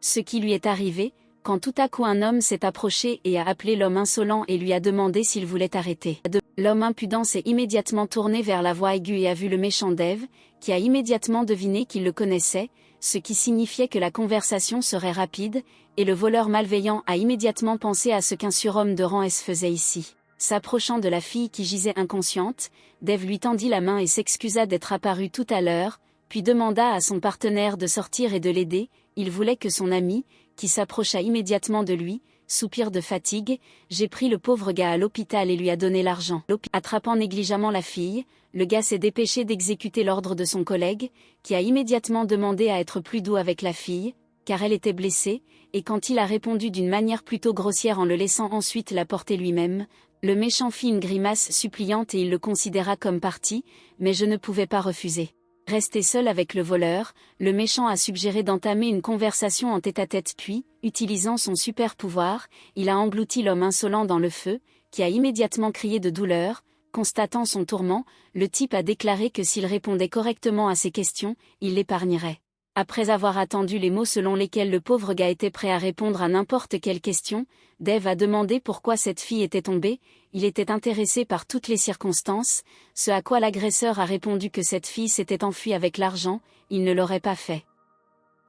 Speaker 1: Ce qui lui est arrivé, quand tout à coup un homme s'est approché et a appelé l'homme insolent et lui a demandé s'il voulait arrêter. L'homme impudent s'est immédiatement tourné vers la voix aiguë et a vu le méchant Dave, qui a immédiatement deviné qu'il le connaissait, ce qui signifiait que la conversation serait rapide, et le voleur malveillant a immédiatement pensé à ce qu'un surhomme de rang S faisait ici. S'approchant de la fille qui gisait inconsciente, Dave lui tendit la main et s'excusa d'être apparu tout à l'heure, puis demanda à son partenaire de sortir et de l'aider. Il voulait que son ami, qui s'approcha immédiatement de lui, soupire de fatigue. J'ai pris le pauvre gars à l'hôpital et lui a donné l'argent. Attrapant négligemment la fille, le gars s'est dépêché d'exécuter l'ordre de son collègue, qui a immédiatement demandé à être plus doux avec la fille, car elle était blessée, et quand il a répondu d'une manière plutôt grossière en le laissant ensuite la porter lui-même, le méchant fit une grimace suppliante et il le considéra comme parti, mais je ne pouvais pas refuser. Resté seul avec le voleur, le méchant a suggéré d'entamer une conversation en tête-à-tête puis, utilisant son super pouvoir, il a englouti l'homme insolent dans le feu, qui a immédiatement crié de douleur. Constatant son tourment, le type a déclaré que s'il répondait correctement à ses questions, il l'épargnerait. Après avoir attendu les mots selon lesquels le pauvre gars était prêt à répondre à n'importe quelle question, Dave a demandé pourquoi cette fille était tombée. Il était intéressé par toutes les circonstances, ce à quoi l'agresseur a répondu que cette fille s'était enfuie avec l'argent, il ne l'aurait pas fait.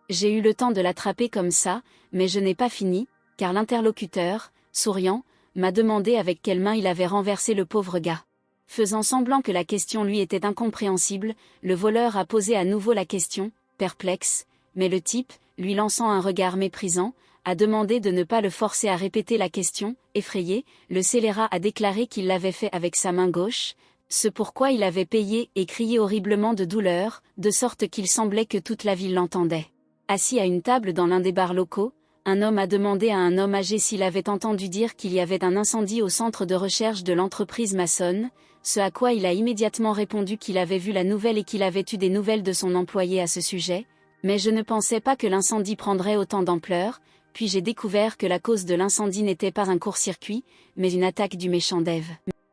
Speaker 1: J'ai eu le temps de l'attraper comme ça, mais je n'ai pas fini, car l'interlocuteur, souriant, m'a demandé avec quelle main il avait renversé le pauvre gars. Faisant semblant que la question lui était incompréhensible, le voleur a posé à nouveau la question, perplexe, mais le type, lui lançant un regard méprisant, a demandé de ne pas le forcer à répéter la question. Effrayé, le scélérat a déclaré qu'il l'avait fait avec sa main gauche, ce pourquoi il avait payé et crié horriblement de douleur, de sorte qu'il semblait que toute la ville l'entendait. Assis à une table dans l'un des bars locaux, un homme a demandé à un homme âgé s'il avait entendu dire qu'il y avait un incendie au centre de recherche de l'entreprise Mason, ce à quoi il a immédiatement répondu qu'il avait vu la nouvelle et qu'il avait eu des nouvelles de son employé à ce sujet, mais je ne pensais pas que l'incendie prendrait autant d'ampleur, puis j'ai découvert que la cause de l'incendie n'était pas un court-circuit, mais une attaque du méchant Dave.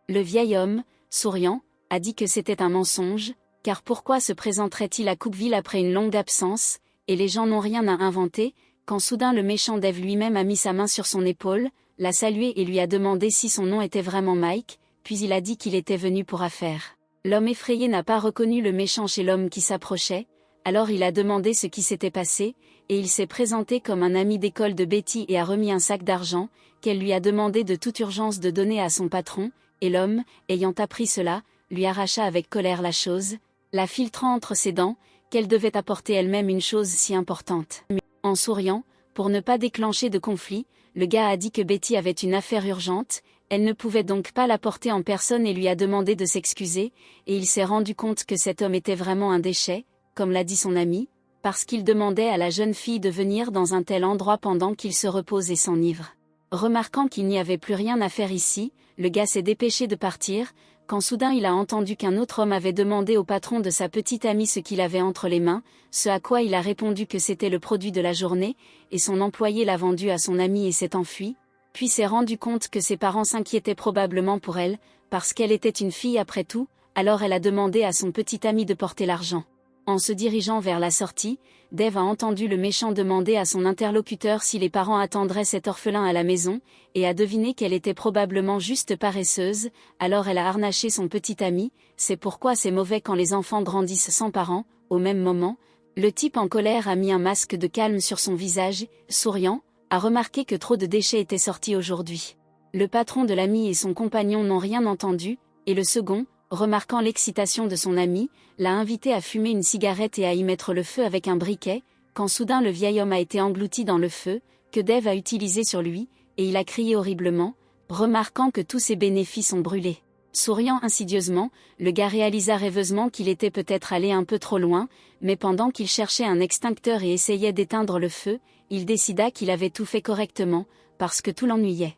Speaker 1: Le vieil homme, souriant, a dit que c'était un mensonge, Car pourquoi se présenterait-il à Cookeville après une longue absence, et les gens n'ont rien à inventer, quand soudain le méchant Dave lui-même a mis sa main sur son épaule, l'a salué et lui a demandé si son nom était vraiment Mike, puis il a dit qu'il était venu pour affaire. L'homme effrayé n'a pas reconnu le méchant chez l'homme qui s'approchait, alors il a demandé ce qui s'était passé, et il s'est présenté comme un ami d'école de Betty et a remis un sac d'argent, qu'elle lui a demandé de toute urgence de donner à son patron, et l'homme, ayant appris cela, lui arracha avec colère la chose, la filtrant entre ses dents, qu'elle devait apporter elle-même une chose si importante. En souriant, pour ne pas déclencher de conflit, le gars a dit que Betty avait une affaire urgente, elle ne pouvait donc pas la porter en personne et lui a demandé de s'excuser, et il s'est rendu compte que cet homme était vraiment un déchet, comme l'a dit son ami, parce qu'il demandait à la jeune fille de venir dans un tel endroit pendant qu'il se repose et s'enivre. Remarquant qu'il n'y avait plus rien à faire ici, le gars s'est dépêché de partir, quand soudain il a entendu qu'un autre homme avait demandé au patron de sa petite amie ce qu'il avait entre les mains, ce à quoi il a répondu que c'était le produit de la journée, et son employé l'a vendu à son ami et s'est enfui, puis s'est rendu compte que ses parents s'inquiétaient probablement pour elle, parce qu'elle était une fille après tout, alors elle a demandé à son petit ami de porter l'argent. En se dirigeant vers la sortie, Dave a entendu le méchant demander à son interlocuteur si les parents attendraient cet orphelin à la maison, et a deviné qu'elle était probablement juste paresseuse, alors elle a harnaché son petit ami, c'est pourquoi c'est mauvais quand les enfants grandissent sans parents. Au même moment, le type en colère a mis un masque de calme sur son visage, souriant, a remarqué que trop de déchets étaient sortis aujourd'hui. Le patron de l'ami et son compagnon n'ont rien entendu, et le second, remarquant l'excitation de son ami, l'a invité à fumer une cigarette et à y mettre le feu avec un briquet, quand soudain le vieil homme a été englouti dans le feu, que Dave a utilisé sur lui, et il a crié horriblement, remarquant que tous ses bénéfices ont brûlé. Souriant insidieusement, le gars réalisa rêveusement qu'il était peut-être allé un peu trop loin, mais pendant qu'il cherchait un extincteur et essayait d'éteindre le feu, il décida qu'il avait tout fait correctement, parce que tout l'ennuyait.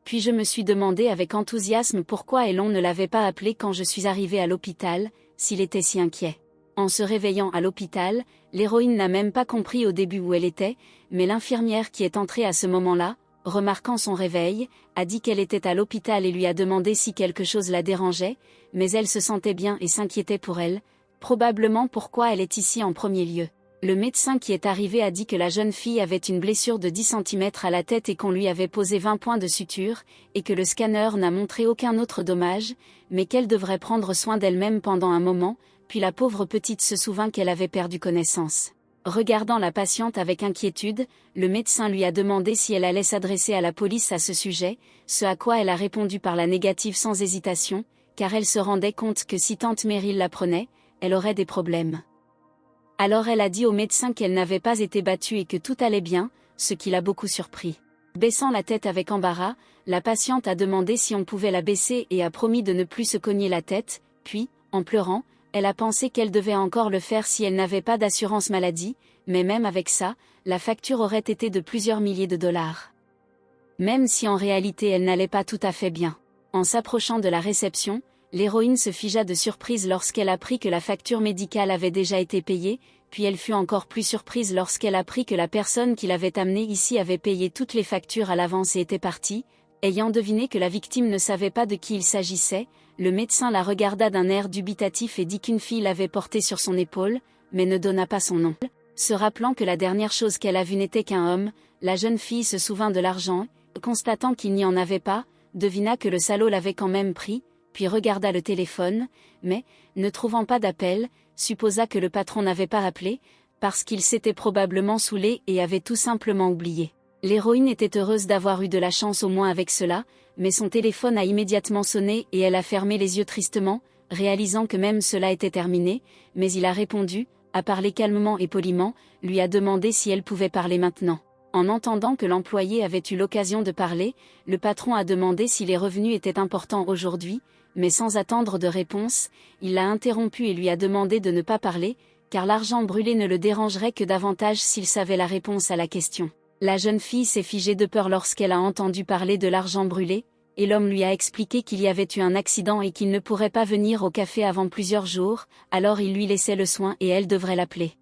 Speaker 1: Puis je me suis demandé avec enthousiasme pourquoi Elon ne l'avait pas appelé quand je suis arrivé à l'hôpital, s'il était si inquiet. En se réveillant à l'hôpital, l'héroïne n'a même pas compris au début où elle était, mais l'infirmière qui est entrée à ce moment-là, remarquant son réveil, a dit qu'elle était à l'hôpital et lui a demandé si quelque chose la dérangeait, mais elle se sentait bien et s'inquiétait pour elle, probablement pourquoi elle est ici en premier lieu. Le médecin qui est arrivé a dit que la jeune fille avait une blessure de 10 cm à la tête et qu'on lui avait posé 20 points de suture, et que le scanner n'a montré aucun autre dommage, mais qu'elle devrait prendre soin d'elle-même pendant un moment, puis la pauvre petite se souvint qu'elle avait perdu connaissance. Regardant la patiente avec inquiétude, le médecin lui a demandé si elle allait s'adresser à la police à ce sujet, ce à quoi elle a répondu par la négative sans hésitation, car elle se rendait compte que si tante Meryl l'apprenait, elle aurait des problèmes. Alors elle a dit au médecin qu'elle n'avait pas été battue et que tout allait bien, ce qui l'a beaucoup surpris. Baissant la tête avec embarras, la patiente a demandé si on pouvait la baisser et a promis de ne plus se cogner la tête, puis, en pleurant, elle a pensé qu'elle devait encore le faire si elle n'avait pas d'assurance maladie, mais même avec ça, la facture aurait été de plusieurs milliers de dollars. Même si en réalité elle n'allait pas tout à fait bien. En s'approchant de la réception, l'héroïne se figea de surprise lorsqu'elle apprit que la facture médicale avait déjà été payée, puis elle fut encore plus surprise lorsqu'elle apprit que la personne qui l'avait amenée ici avait payé toutes les factures à l'avance et était partie. Ayant deviné que la victime ne savait pas de qui il s'agissait, le médecin la regarda d'un air dubitatif et dit qu'une fille l'avait portée sur son épaule, mais ne donna pas son nom. Se rappelant que la dernière chose qu'elle a vue n'était qu'un homme, la jeune fille se souvint de l'argent, constatant qu'il n'y en avait pas, devina que le salaud l'avait quand même pris, puis regarda le téléphone, mais, ne trouvant pas d'appel, supposa que le patron n'avait pas appelé, parce qu'il s'était probablement saoulé et avait tout simplement oublié. L'héroïne était heureuse d'avoir eu de la chance au moins avec cela, mais son téléphone a immédiatement sonné et elle a fermé les yeux tristement, réalisant que même cela était terminé, mais il a répondu, a parlé calmement et poliment, lui a demandé si elle pouvait parler maintenant. En entendant que l'employé avait eu l'occasion de parler, le patron a demandé si les revenus étaient importants aujourd'hui, mais sans attendre de réponse, il l'a interrompu et lui a demandé de ne pas parler, car l'argent brûlé ne le dérangerait que davantage s'il savait la réponse à la question. La jeune fille s'est figée de peur lorsqu'elle a entendu parler de l'argent brûlé, et l'homme lui a expliqué qu'il y avait eu un accident et qu'il ne pourrait pas venir au café avant plusieurs jours, alors il lui laissait le soin et elle devrait l'appeler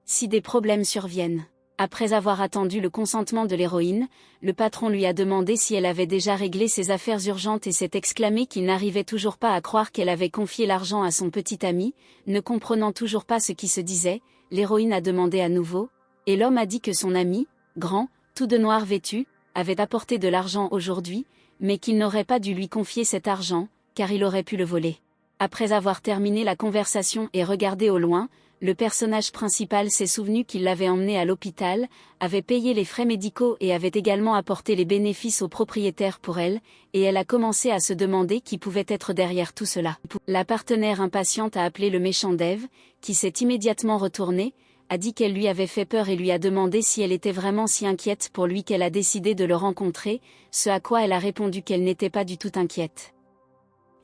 Speaker 1: si des problèmes surviennent. Après avoir attendu le consentement de l'héroïne, le patron lui a demandé si elle avait déjà réglé ses affaires urgentes et s'est exclamé qu'il n'arrivait toujours pas à croire qu'elle avait confié l'argent à son petit ami, ne comprenant toujours pas ce qui se disait. L'héroïne a demandé à nouveau, et l'homme a dit que son ami, grand, tout de noir vêtu, avait apporté de l'argent aujourd'hui, mais qu'il n'aurait pas dû lui confier cet argent, car il aurait pu le voler. Après avoir terminé la conversation et regardé au loin, le personnage principal s'est souvenu qu'il l'avait emmenée à l'hôpital, avait payé les frais médicaux et avait également apporté les bénéfices au propriétaire pour elle, et elle a commencé à se demander qui pouvait être derrière tout cela. La partenaire impatiente a appelé le méchant Dave, qui s'est immédiatement retourné, a dit qu'elle lui avait fait peur et lui a demandé si elle était vraiment si inquiète pour lui qu'elle a décidé de le rencontrer, ce à quoi elle a répondu qu'elle n'était pas du tout inquiète.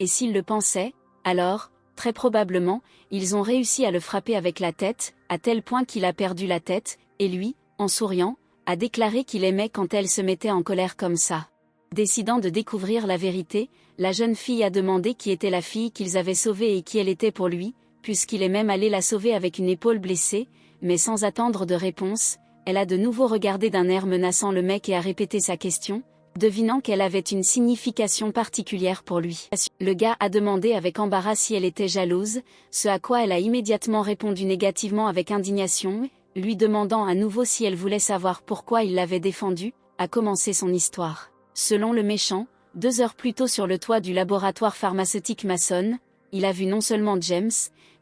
Speaker 1: Et s'il le pensait, alors, très probablement, ils ont réussi à le frapper avec la tête, à tel point qu'il a perdu la tête, et lui, en souriant, a déclaré qu'il aimait quand elle se mettait en colère comme ça. Décidant de découvrir la vérité, la jeune fille a demandé qui était la fille qu'ils avaient sauvée et qui elle était pour lui, puisqu'il est même allé la sauver avec une épaule blessée, mais sans attendre de réponse, elle a de nouveau regardé d'un air menaçant le mec et a répété sa question, devinant qu'elle avait une signification particulière pour lui. Le gars a demandé avec embarras si elle était jalouse, ce à quoi elle a immédiatement répondu négativement avec indignation, lui demandant à nouveau si elle voulait savoir pourquoi il l'avait défendue, a commencé son histoire. Selon le méchant, 2 heures plus tôt sur le toit du laboratoire pharmaceutique Mason, il a vu non seulement James,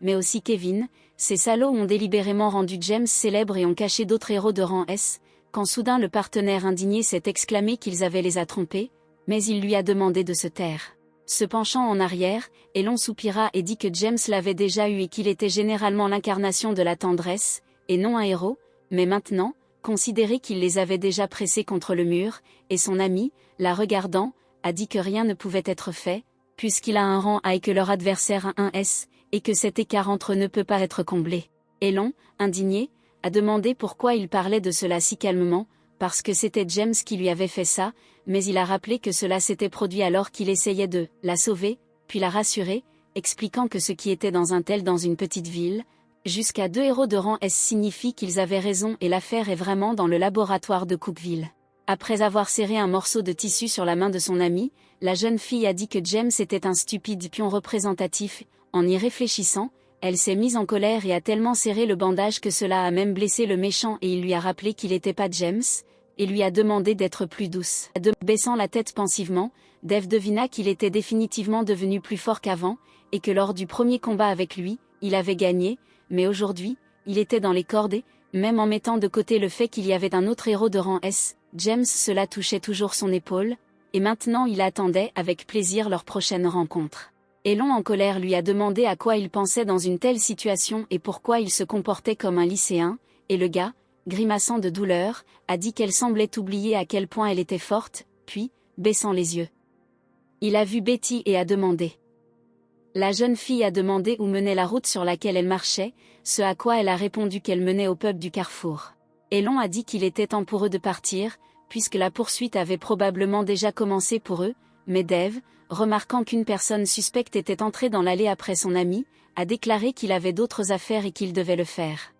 Speaker 1: mais aussi Kevin. Ces salauds ont délibérément rendu James célèbre et ont caché d'autres héros de rang S, quand soudain le partenaire indigné s'est exclamé qu'ils avaient les a trompés, mais il lui a demandé de se taire. Se penchant en arrière, Elon soupira et dit que James l'avait déjà eu et qu'il était généralement l'incarnation de la tendresse, et non un héros, mais maintenant, considéré qu'il les avait déjà pressés contre le mur, et son ami, la regardant, a dit que rien ne pouvait être fait, puisqu'il a un rang A et que leur adversaire a un S, et que cet écart entre eux ne peut pas être comblé. Elon, indigné, a demandé pourquoi il parlait de cela si calmement, parce que c'était James qui lui avait fait ça, mais il a rappelé que cela s'était produit alors qu'il essayait de la sauver, puis la rassurer, expliquant que ce qui était dans une petite ville, jusqu'à 2 héros de rang S signifie qu'ils avaient raison et l'affaire est vraiment dans le laboratoire de Cookville. Après avoir serré un morceau de tissu sur la main de son ami, la jeune fille a dit que James était un stupide pion représentatif. En y réfléchissant, elle s'est mise en colère et a tellement serré le bandage que cela a même blessé le méchant et il lui a rappelé qu'il n'était pas James, et lui a demandé d'être plus douce. Baissant la tête pensivement, Dave devina qu'il était définitivement devenu plus fort qu'avant, et que lors du premier combat avec lui, il avait gagné, mais aujourd'hui, il était dans les cordes et, même en mettant de côté le fait qu'il y avait un autre héros de rang S, James cela touchait toujours son épaule, et maintenant il attendait avec plaisir leur prochaine rencontre. Elon en colère lui a demandé à quoi il pensait dans une telle situation et pourquoi il se comportait comme un lycéen, et le gars, grimaçant de douleur, a dit qu'elle semblait oublier à quel point elle était forte, puis, baissant les yeux, il a vu Betty et a demandé. La jeune fille a demandé où menait la route sur laquelle elle marchait, ce à quoi elle a répondu qu'elle menait au pub du carrefour. Elon a dit qu'il était temps pour eux de partir, puisque la poursuite avait probablement déjà commencé pour eux, mais Dave, remarquant qu'une personne suspecte était entrée dans l'allée après son ami, a déclaré qu'il avait d'autres affaires et qu'il devait le faire.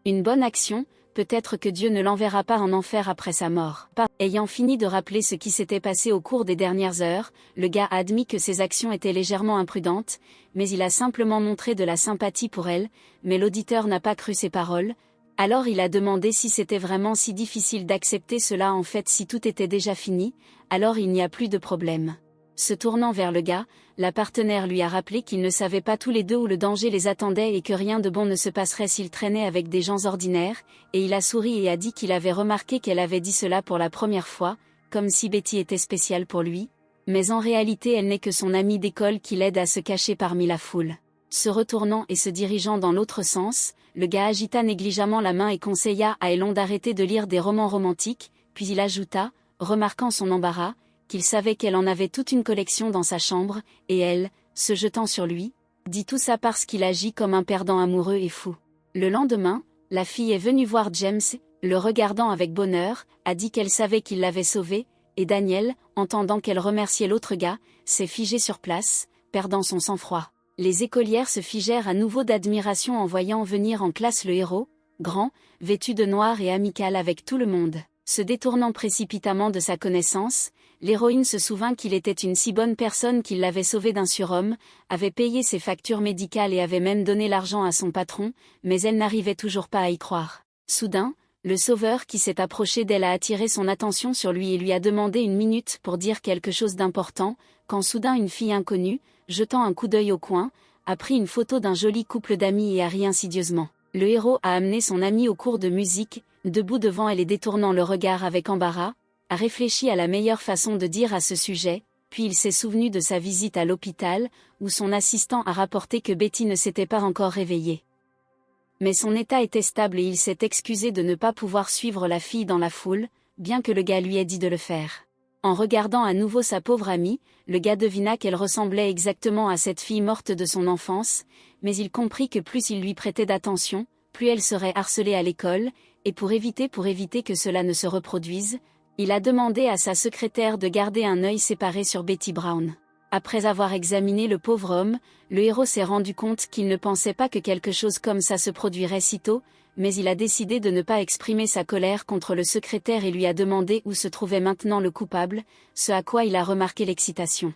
Speaker 1: Une bonne action, peut-être que Dieu ne l'enverra pas en enfer après sa mort. Ayant fini de rappeler ce qui s'était passé au cours des dernières heures, le gars a admis que ses actions étaient légèrement imprudentes, mais il a simplement montré de la sympathie pour elle, mais l'auditeur n'a pas cru ses paroles. Alors il a demandé si c'était vraiment si difficile d'accepter cela en fait si tout était déjà fini, alors il n'y a plus de problème. Se tournant vers le gars, la partenaire lui a rappelé qu'ils ne savaient pas tous les deux où le danger les attendait et que rien de bon ne se passerait s'ils traînaient avec des gens ordinaires, et il a souri et a dit qu'il avait remarqué qu'elle avait dit cela pour la première fois, comme si Betty était spéciale pour lui, mais en réalité elle n'est que son amie d'école qui l'aide à se cacher parmi la foule. Se retournant et se dirigeant dans l'autre sens, le gars agita négligemment la main et conseilla à Elon d'arrêter de lire des romans romantiques, puis il ajouta, remarquant son embarras, qu'il savait qu'elle en avait toute une collection dans sa chambre, et elle, se jetant sur lui, dit tout ça parce qu'il agit comme un perdant amoureux et fou. Le lendemain, la fille est venue voir James, le regardant avec bonheur, a dit qu'elle savait qu'il l'avait sauvée, et Daniel, entendant qu'elle remerciait l'autre gars, s'est figé sur place, perdant son sang-froid. Les écolières se figèrent à nouveau d'admiration en voyant venir en classe le héros, grand, vêtu de noir et amical avec tout le monde. Se détournant précipitamment de sa connaissance, l'héroïne se souvint qu'il était une si bonne personne qu'il l'avait sauvée d'un surhomme, avait payé ses factures médicales et avait même donné l'argent à son patron, mais elle n'arrivait toujours pas à y croire. Soudain, le sauveur qui s'est approché d'elle a attiré son attention sur lui et lui a demandé une minute pour dire quelque chose d'important, quand soudain une fille inconnue, jetant un coup d'œil au coin, a pris une photo d'un joli couple d'amis et a ri insidieusement. Le héros a amené son ami au cours de musique, debout devant elle et détournant le regard avec embarras, a réfléchi à la meilleure façon de dire à ce sujet, puis il s'est souvenu de sa visite à l'hôpital, où son assistant a rapporté que Betty ne s'était pas encore réveillée. Mais son état était stable et il s'est excusé de ne pas pouvoir suivre la fille dans la foule, bien que le gars lui ait dit de le faire. En regardant à nouveau sa pauvre amie, le gars devina qu'elle ressemblait exactement à cette fille morte de son enfance, mais il comprit que plus il lui prêtait d'attention, plus elle serait harcelée à l'école, et pour éviter que cela ne se reproduise, il a demandé à sa secrétaire de garder un œil séparé sur Betty Brown. Après avoir examiné le pauvre homme, le héros s'est rendu compte qu'il ne pensait pas que quelque chose comme ça se produirait si tôt, mais il a décidé de ne pas exprimer sa colère contre le secrétaire et lui a demandé où se trouvait maintenant le coupable, ce à quoi il a remarqué l'excitation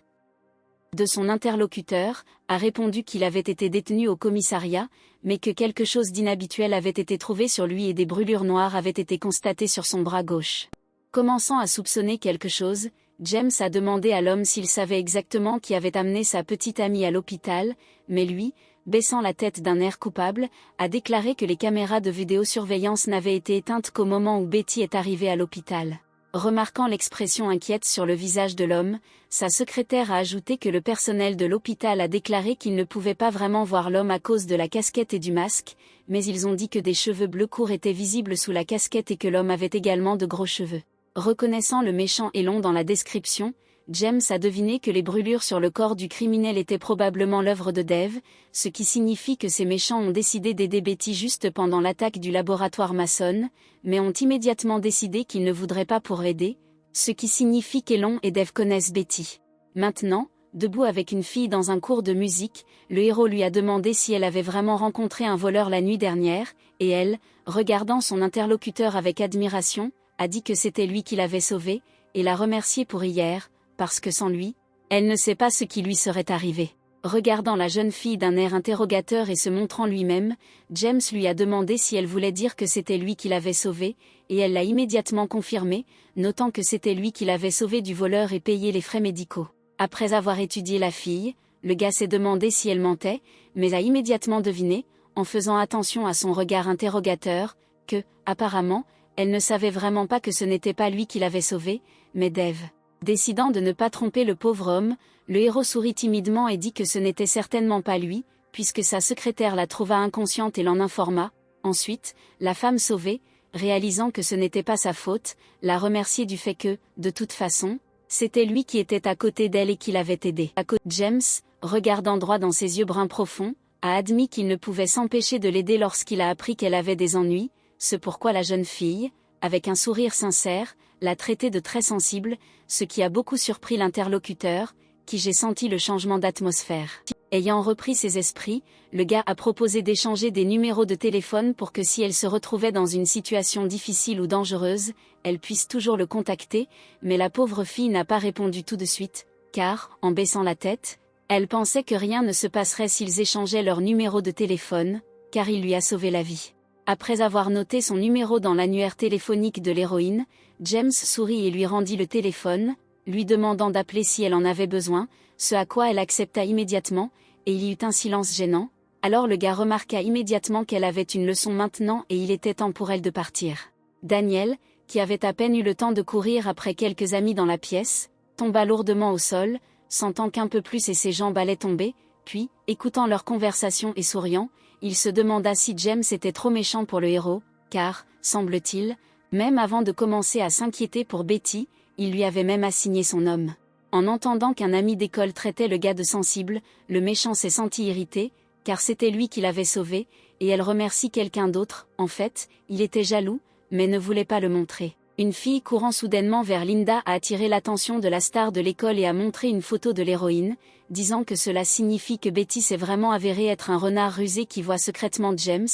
Speaker 1: de son interlocuteur, a répondu qu'il avait été détenu au commissariat, mais que quelque chose d'inhabituel avait été trouvé sur lui et des brûlures noires avaient été constatées sur son bras gauche. Commençant à soupçonner quelque chose, James a demandé à l'homme s'il savait exactement qui avait amené sa petite amie à l'hôpital, mais lui, baissant la tête d'un air coupable, a déclaré que les caméras de vidéosurveillance n'avaient été éteintes qu'au moment où Betty est arrivée à l'hôpital. Remarquant l'expression inquiète sur le visage de l'homme, sa secrétaire a ajouté que le personnel de l'hôpital a déclaré qu'il ne pouvait pas vraiment voir l'homme à cause de la casquette et du masque, mais ils ont dit que des cheveux bleus courts étaient visibles sous la casquette et que l'homme avait également de gros cheveux. Reconnaissant le méchant et long dans la description, James a deviné que les brûlures sur le corps du criminel étaient probablement l'œuvre de Dave, ce qui signifie que ces méchants ont décidé d'aider Betty juste pendant l'attaque du laboratoire Mason, mais ont immédiatement décidé qu'ils ne voudraient pas pour aider, ce qui signifie qu'Elon et Dave connaissent Betty. Maintenant, debout avec une fille dans un cours de musique, le héros lui a demandé si elle avait vraiment rencontré un voleur la nuit dernière, et elle, regardant son interlocuteur avec admiration, a dit que c'était lui qui l'avait sauvée, et l'a remercié pour hier, parce que sans lui, elle ne sait pas ce qui lui serait arrivé. Regardant la jeune fille d'un air interrogateur et se montrant lui-même, James lui a demandé si elle voulait dire que c'était lui qui l'avait sauvée, et elle l'a immédiatement confirmé, notant que c'était lui qui l'avait sauvée du voleur et payé les frais médicaux. Après avoir étudié la fille, le gars s'est demandé si elle mentait, mais a immédiatement deviné, en faisant attention à son regard interrogateur, que, apparemment, elle ne savait vraiment pas que ce n'était pas lui qui l'avait sauvée, mais Dave. Décidant de ne pas tromper le pauvre homme, le héros sourit timidement et dit que ce n'était certainement pas lui, puisque sa secrétaire la trouva inconsciente et l'en informa. Ensuite, la femme sauvée, réalisant que ce n'était pas sa faute, l'a remercié du fait que, de toute façon, c'était lui qui était à côté d'elle et qui l'avait aidée. James, regardant droit dans ses yeux bruns profonds, a admis qu'il ne pouvait s'empêcher de l'aider lorsqu'il a appris qu'elle avait des ennuis, ce pourquoi la jeune fille, avec un sourire sincère, l'a traité de très sensible, ce qui a beaucoup surpris l'interlocuteur, qui j'ai senti le changement d'atmosphère. Ayant repris ses esprits, le gars a proposé d'échanger des numéros de téléphone pour que si elle se retrouvait dans une situation difficile ou dangereuse, elle puisse toujours le contacter, mais la pauvre fille n'a pas répondu tout de suite, car, en baissant la tête, elle pensait que rien ne se passerait s'ils échangeaient leur numéro de téléphone, car il lui a sauvé la vie. Après avoir noté son numéro dans l'annuaire téléphonique de l'héroïne, James sourit et lui rendit le téléphone, lui demandant d'appeler si elle en avait besoin, ce à quoi elle accepta immédiatement, et il y eut un silence gênant. Alors le gars remarqua immédiatement qu'elle avait une leçon maintenant et il était temps pour elle de partir. Daniel, qui avait à peine eu le temps de courir après quelques amis dans la pièce, tomba lourdement au sol, sentant qu'un peu plus et ses jambes allaient tomber, puis, écoutant leur conversation et souriant, il se demanda si James était trop méchant pour le héros, car, semble-t-il, même avant de commencer à s'inquiéter pour Betty, il lui avait même assigné son homme. En entendant qu'un ami d'école traitait le gars de sensible, le méchant s'est senti irrité, car c'était lui qui l'avait sauvé, et elle remercie quelqu'un d'autre. En fait, il était jaloux, mais ne voulait pas le montrer. Une fille courant soudainement vers Linda a attiré l'attention de la star de l'école et a montré une photo de l'héroïne, disant que cela signifie que Betty s'est vraiment avérée être un renard rusé qui voit secrètement James,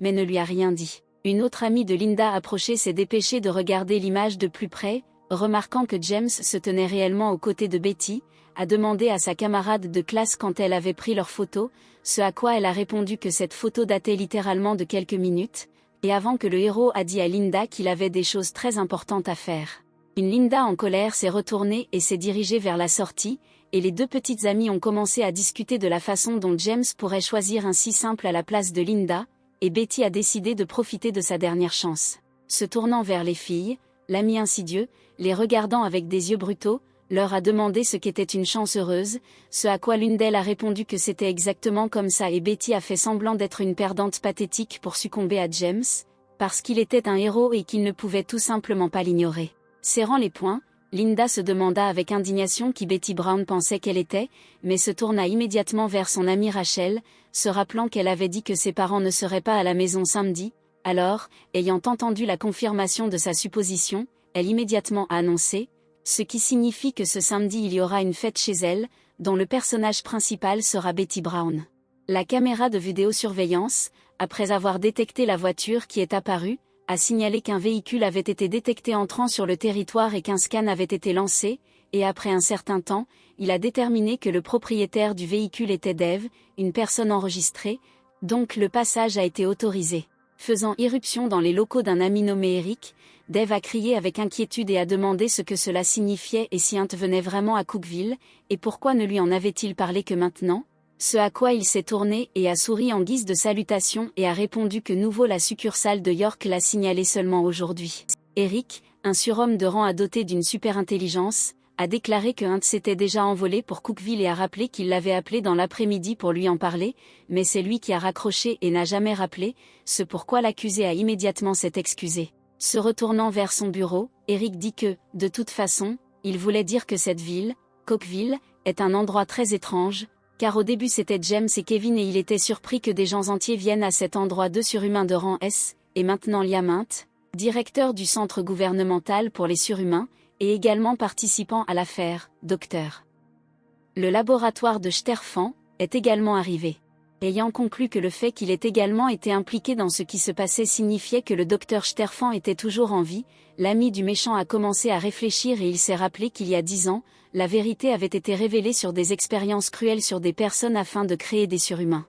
Speaker 1: mais ne lui a rien dit. Une autre amie de Linda approchée s'est dépêchée de regarder l'image de plus près, remarquant que James se tenait réellement aux côtés de Betty, a demandé à sa camarade de classe quand elle avait pris leur photo, ce à quoi elle a répondu que cette photo datait littéralement de quelques minutes, et avant que le héros a dit à Linda qu'il avait des choses très importantes à faire. Une Linda en colère s'est retournée et s'est dirigée vers la sortie, et les deux petites amies ont commencé à discuter de la façon dont James pourrait choisir un si simple à la place de Linda, et Betty a décidé de profiter de sa dernière chance. Se tournant vers les filles, l'ami insidieux, les regardant avec des yeux brutaux, leur a demandé ce qu'était une chance heureuse, ce à quoi l'une d'elles a répondu que c'était exactement comme ça et Betty a fait semblant d'être une perdante pathétique pour succomber à James, parce qu'il était un héros et qu'il ne pouvait tout simplement pas l'ignorer. Serrant les poings, Linda se demanda avec indignation qui Betty Brown pensait qu'elle était, mais se tourna immédiatement vers son amie Rachel, se rappelant qu'elle avait dit que ses parents ne seraient pas à la maison samedi. Alors, ayant entendu la confirmation de sa supposition, elle immédiatement a annoncé, ce qui signifie que ce samedi il y aura une fête chez elle, dont le personnage principal sera Betty Brown. La caméra de vidéosurveillance, après avoir détecté la voiture qui est apparue, a signalé qu'un véhicule avait été détecté entrant sur le territoire et qu'un scan avait été lancé, et après un certain temps, il a déterminé que le propriétaire du véhicule était Dave, une personne enregistrée, donc le passage a été autorisé. Faisant irruption dans les locaux d'un ami nommé Eric, Dave a crié avec inquiétude et a demandé ce que cela signifiait et si Hunt venait vraiment à Cookville, et pourquoi ne lui en avait-il parlé que maintenant ? Ce à quoi il s'est tourné et a souri en guise de salutation et a répondu que nouveau la succursale de York l'a signalé seulement aujourd'hui. Eric, un surhomme de rang doté d'une super-intelligence, a déclaré que Hunt s'était déjà envolé pour Cookville et a rappelé qu'il l'avait appelé dans l'après-midi pour lui en parler, mais c'est lui qui a raccroché et n'a jamais rappelé, ce pourquoi l'accusé a immédiatement s'est excusé. Se retournant vers son bureau, Eric dit que, de toute façon, il voulait dire que cette ville, Cookville, est un endroit très étrange, car au début c'était James et Kevin et il était surpris que des gens entiers viennent à cet endroit de surhumains de rang S, et maintenant Liam Hunt, directeur du centre gouvernemental pour les surhumains, et également participant à l'affaire, Dr. Le laboratoire de Sterfan, est également arrivé. Ayant conclu que le fait qu'il ait également été impliqué dans ce qui se passait signifiait que le docteur Sterfan était toujours en vie, l'ami du méchant a commencé à réfléchir et il s'est rappelé qu'il y a 10 ans, la vérité avait été révélée sur des expériences cruelles sur des personnes afin de créer des surhumains.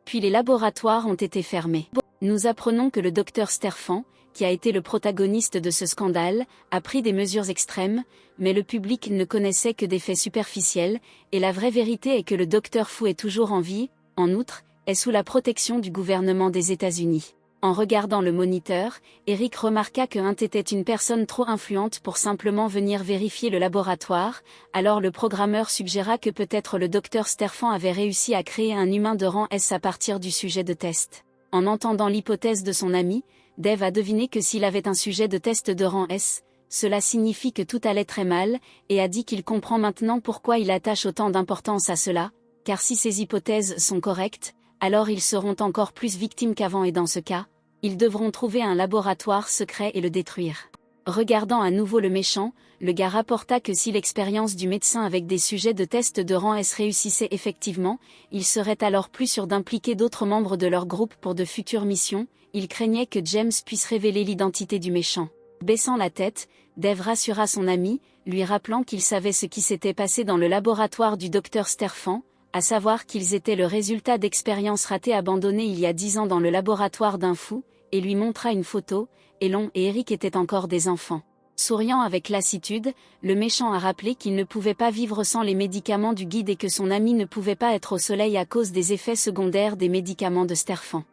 Speaker 1: Puis les laboratoires ont été fermés. Nous apprenons que le docteur Sterfan, qui a été le protagoniste de ce scandale, a pris des mesures extrêmes, mais le public ne connaissait que des faits superficiels, et la vraie vérité est que le docteur Fu est toujours en vie. En outre, est sous la protection du gouvernement des États-Unis. En regardant le moniteur, Eric remarqua que Hunt était une personne trop influente pour simplement venir vérifier le laboratoire, alors le programmeur suggéra que peut-être le docteur Sterfan avait réussi à créer un humain de rang S à partir du sujet de test. En entendant l'hypothèse de son ami, Dave a deviné que s'il avait un sujet de test de rang S, cela signifie que tout allait très mal, et a dit qu'il comprend maintenant pourquoi il attache autant d'importance à cela, car si ces hypothèses sont correctes, alors ils seront encore plus victimes qu'avant et dans ce cas, ils devront trouver un laboratoire secret et le détruire. Regardant à nouveau le méchant, le gars rapporta que si l'expérience du médecin avec des sujets de test de rang S réussissait effectivement, il serait alors plus sûr d'impliquer d'autres membres de leur groupe pour de futures missions, il craignait que James puisse révéler l'identité du méchant. Baissant la tête, Dave rassura son ami, lui rappelant qu'il savait ce qui s'était passé dans le laboratoire du docteur Sterfan, à savoir qu'ils étaient le résultat d'expériences ratées abandonnées il y a 10 ans dans le laboratoire d'un fou, et lui montra une photo, Elon et Eric étaient encore des enfants. Souriant avec lassitude, le méchant a rappelé qu'il ne pouvait pas vivre sans les médicaments du guide et que son ami ne pouvait pas être au soleil à cause des effets secondaires des médicaments de Sterfan.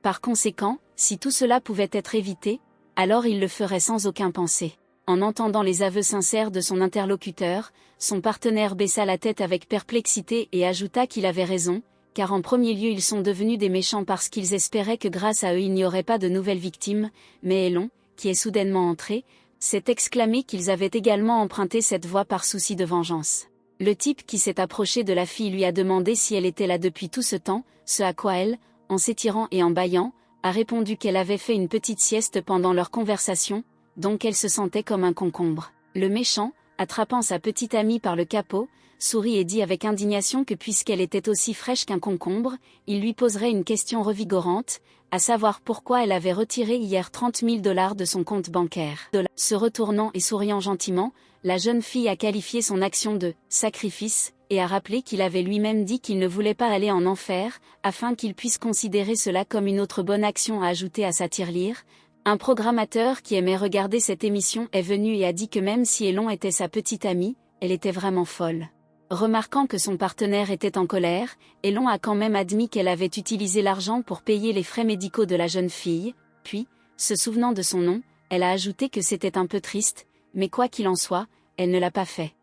Speaker 1: Par conséquent, si tout cela pouvait être évité, alors il le ferait sans aucun penser. En entendant les aveux sincères de son interlocuteur, son partenaire baissa la tête avec perplexité et ajouta qu'il avait raison, car en premier lieu ils sont devenus des méchants parce qu'ils espéraient que grâce à eux il n'y aurait pas de nouvelles victimes, mais Elon, qui est soudainement entré, s'est exclamé qu'ils avaient également emprunté cette voie par souci de vengeance. Le type qui s'est approché de la fille lui a demandé si elle était là depuis tout ce temps, ce à quoi elle, en s'étirant et en bâillant, a répondu qu'elle avait fait une petite sieste pendant leur conversation, donc elle se sentait comme un concombre. Le méchant, attrapant sa petite amie par le capot, sourit et dit avec indignation que puisqu'elle était aussi fraîche qu'un concombre, il lui poserait une question revigorante, à savoir pourquoi elle avait retiré hier 30 000 $ de son compte bancaire. Se retournant et souriant gentiment, la jeune fille a qualifié son action de « sacrifice » et a rappelé qu'il avait lui-même dit qu'il ne voulait pas aller en enfer, afin qu'il puisse considérer cela comme une autre bonne action à ajouter à sa tirelire. Un programmateur qui aimait regarder cette émission est venu et a dit que même si Elon était sa petite amie, elle était vraiment folle. Remarquant que son partenaire était en colère, Elon a quand même admis qu'elle avait utilisé l'argent pour payer les frais médicaux de la jeune fille, puis, se souvenant de son nom, elle a ajouté que c'était un peu triste, mais quoi qu'il en soit, elle ne l'a pas fait.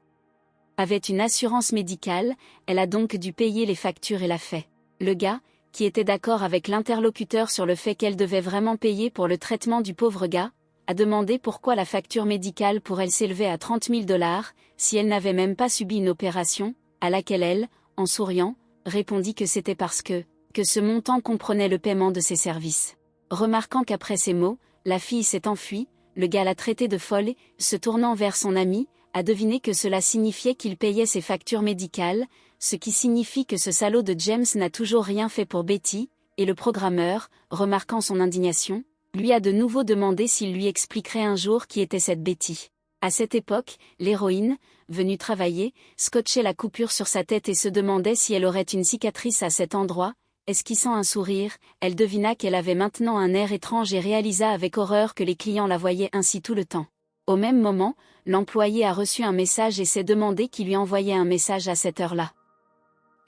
Speaker 1: Avait une assurance médicale, elle a donc dû payer les factures et l'a fait. Le gars, qui était d'accord avec l'interlocuteur sur le fait qu'elle devait vraiment payer pour le traitement du pauvre gars, a demandé pourquoi la facture médicale pour elle s'élevait à 30 000 $ si elle n'avait même pas subi une opération, à laquelle elle, en souriant, répondit que c'était parce que ce montant comprenait le paiement de ses services. Remarquant qu'après ces mots, la fille s'est enfuie, le gars l'a traitée de folle et, se tournant vers son ami, a deviné que cela signifiait qu'il payait ses factures médicales, ce qui signifie que ce salaud de James n'a toujours rien fait pour Betty, et le programmeur, remarquant son indignation, lui a de nouveau demandé s'il lui expliquerait un jour qui était cette Betty. À cette époque, l'héroïne, venue travailler, scotchait la coupure sur sa tête et se demandait si elle aurait une cicatrice à cet endroit. Esquissant un sourire, elle devina qu'elle avait maintenant un air étrange et réalisa avec horreur que les clients la voyaient ainsi tout le temps. Au même moment, l'employé a reçu un message et s'est demandé qui lui envoyait un message à cette heure-là.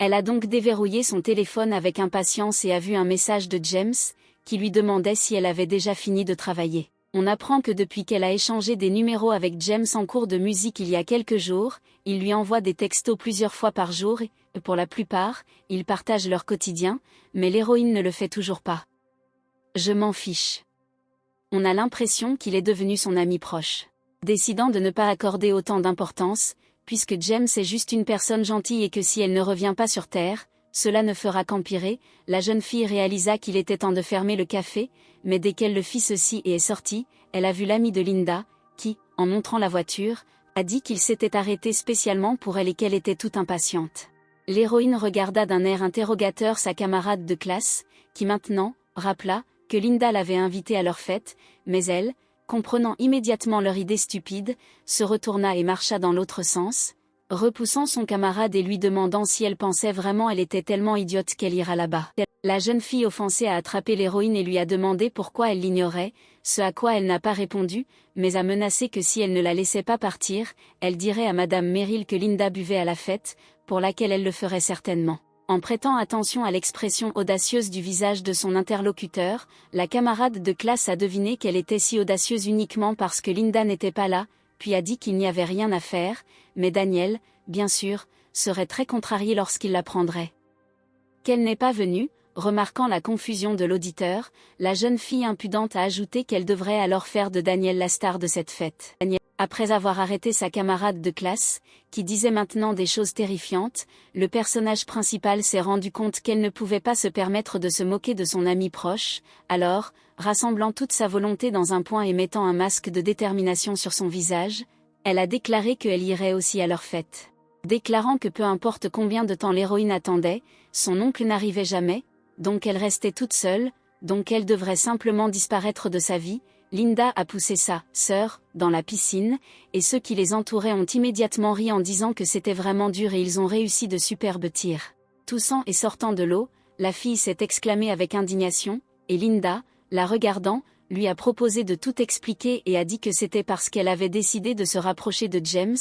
Speaker 1: Elle a donc déverrouillé son téléphone avec impatience et a vu un message de James, qui lui demandait si elle avait déjà fini de travailler. On apprend que depuis qu'elle a échangé des numéros avec James en cours de musique il y a quelques jours, il lui envoie des textos plusieurs fois par jour et, pour la plupart, ils partagent leur quotidien, mais l'héroïne ne le fait toujours pas. Je m'en fiche. On a l'impression qu'il est devenu son ami proche. Décidant de ne pas accorder autant d'importance, puisque James est juste une personne gentille et que si elle ne revient pas sur Terre, cela ne fera qu'empirer, la jeune fille réalisa qu'il était temps de fermer le café, mais dès qu'elle le fit ceci et est sortie, elle a vu l'ami de Linda, qui, en montrant la voiture, a dit qu'il s'était arrêté spécialement pour elle et qu'elle était toute impatiente. L'héroïne regarda d'un air interrogateur sa camarade de classe, qui maintenant, rappela, que Linda l'avait invitée à leur fête, mais elle, comprenant immédiatement leur idée stupide, se retourna et marcha dans l'autre sens, repoussant son camarade et lui demandant si elle pensait vraiment elle était tellement idiote qu'elle ira là-bas. La jeune fille offensée a attrapé l'héroïne et lui a demandé pourquoi elle l'ignorait, ce à quoi elle n'a pas répondu, mais a menacé que si elle ne la laissait pas partir, elle dirait à Madame Merrill que Linda buvait à la fête, pour laquelle elle le ferait certainement. En prêtant attention à l'expression audacieuse du visage de son interlocuteur, la camarade de classe a deviné qu'elle était si audacieuse uniquement parce que Linda n'était pas là, puis a dit qu'il n'y avait rien à faire, mais Daniel, bien sûr, serait très contrarié lorsqu'il l'apprendrait. Qu'elle n'est pas venue, remarquant la confusion de l'auditeur, la jeune fille impudente a ajouté qu'elle devrait alors faire de Daniel la star de cette fête. Daniel, après avoir arrêté sa camarade de classe, qui disait maintenant des choses terrifiantes, le personnage principal s'est rendu compte qu'elle ne pouvait pas se permettre de se moquer de son ami proche, alors, rassemblant toute sa volonté dans un point et mettant un masque de détermination sur son visage, elle a déclaré qu'elle irait aussi à leur fête. Déclarant que peu importe combien de temps l'héroïne attendait, son oncle n'arrivait jamais, donc elle restait toute seule, donc elle devrait simplement disparaître de sa vie. Linda a poussé sa sœur dans la piscine, et ceux qui les entouraient ont immédiatement ri en disant que c'était vraiment dur et ils ont réussi de superbes tirs. Toussant et sortant de l'eau, la fille s'est exclamée avec indignation, et Linda, la regardant, lui a proposé de tout expliquer et a dit que c'était parce qu'elle avait décidé de se rapprocher de James,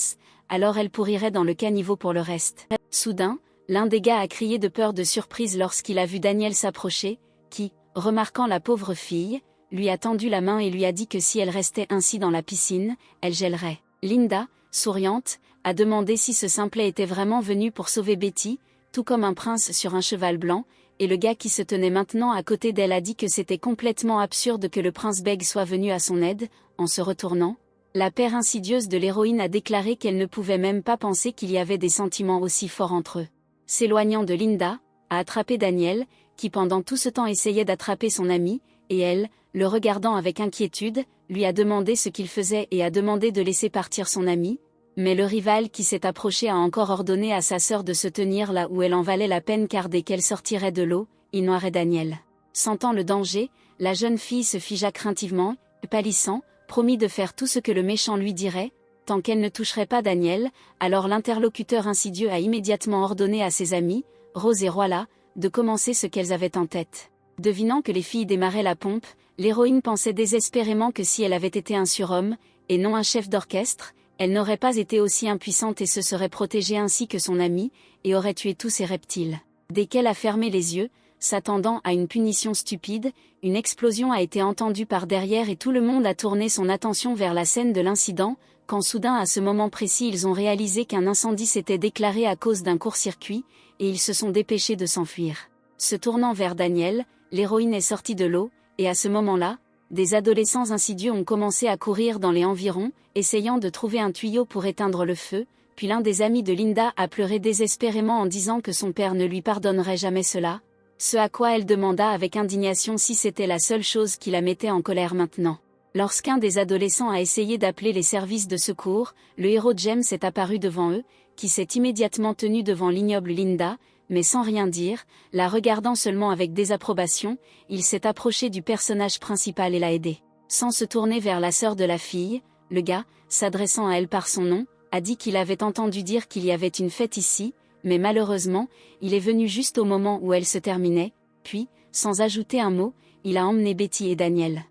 Speaker 1: alors elle pourrirait dans le caniveau pour le reste. Soudain, l'un des gars a crié de peur de surprise lorsqu'il a vu Daniel s'approcher, qui, remarquant la pauvre fille, lui a tendu la main et lui a dit que si elle restait ainsi dans la piscine, elle gèlerait. Linda, souriante, a demandé si ce simplet était vraiment venu pour sauver Betty, tout comme un prince sur un cheval blanc, et le gars qui se tenait maintenant à côté d'elle a dit que c'était complètement absurde que le prince Beg soit venu à son aide. En se retournant, la paire insidieuse de l'héroïne a déclaré qu'elle ne pouvait même pas penser qu'il y avait des sentiments aussi forts entre eux. S'éloignant de Linda, a attrapé Daniel, qui pendant tout ce temps essayait d'attraper son ami, et elle, le regardant avec inquiétude, lui a demandé ce qu'il faisait et a demandé de laisser partir son ami, Mais le rival qui s'est approché a encore ordonné à sa sœur de se tenir là où elle en valait la peine car dès qu'elle sortirait de l'eau, il noierait Daniel. Sentant le danger, la jeune fille se figea craintivement, pâlissant, promit de faire tout ce que le méchant lui dirait, tant qu'elle ne toucherait pas Daniel. Alors l'interlocuteur insidieux a immédiatement ordonné à ses amis, Rose et Roila, de commencer ce qu'elles avaient en tête. Devinant que les filles démarraient la pompe, l'héroïne pensait désespérément que si elle avait été un surhomme, et non un chef d'orchestre, elle n'aurait pas été aussi impuissante et se serait protégée ainsi que son amie, et aurait tué tous ces reptiles. Dès qu'elle a fermé les yeux, s'attendant à une punition stupide, une explosion a été entendue par derrière et tout le monde a tourné son attention vers la scène de l'incident, quand soudain à ce moment précis ils ont réalisé qu'un incendie s'était déclaré à cause d'un court-circuit, et ils se sont dépêchés de s'enfuir. Se tournant vers Daniel, l'héroïne est sortie de l'eau, et à ce moment-là, des adolescents insidieux ont commencé à courir dans les environs, essayant de trouver un tuyau pour éteindre le feu, puis l'un des amis de Linda a pleuré désespérément en disant que son père ne lui pardonnerait jamais cela, ce à quoi elle demanda avec indignation si c'était la seule chose qui la mettait en colère maintenant. Lorsqu'un des adolescents a essayé d'appeler les services de secours, le héros James est apparu devant eux, qui s'est immédiatement tenu devant l'ignoble Linda, mais sans rien dire, la regardant seulement avec désapprobation, il s'est approché du personnage principal et l'a aidé. Sans se tourner vers la sœur de la fille, le gars, s'adressant à elle par son nom, a dit qu'il avait entendu dire qu'il y avait une fête ici, mais malheureusement, il est venu juste au moment où elle se terminait, puis, sans ajouter un mot, il a emmené Betty et Daniel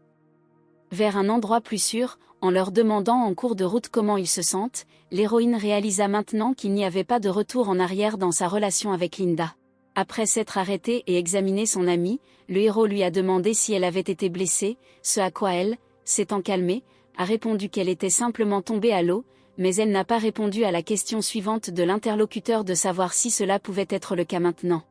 Speaker 1: vers un endroit plus sûr, en leur demandant en cours de route comment ils se sentent. L'héroïne réalisa maintenant qu'il n'y avait pas de retour en arrière dans sa relation avec Linda. Après s'être arrêtée et examiné son amie, le héros lui a demandé si elle avait été blessée, ce à quoi elle, s'étant calmée, a répondu qu'elle était simplement tombée à l'eau, mais elle n'a pas répondu à la question suivante de l'interlocuteur de savoir si cela pouvait être le cas maintenant.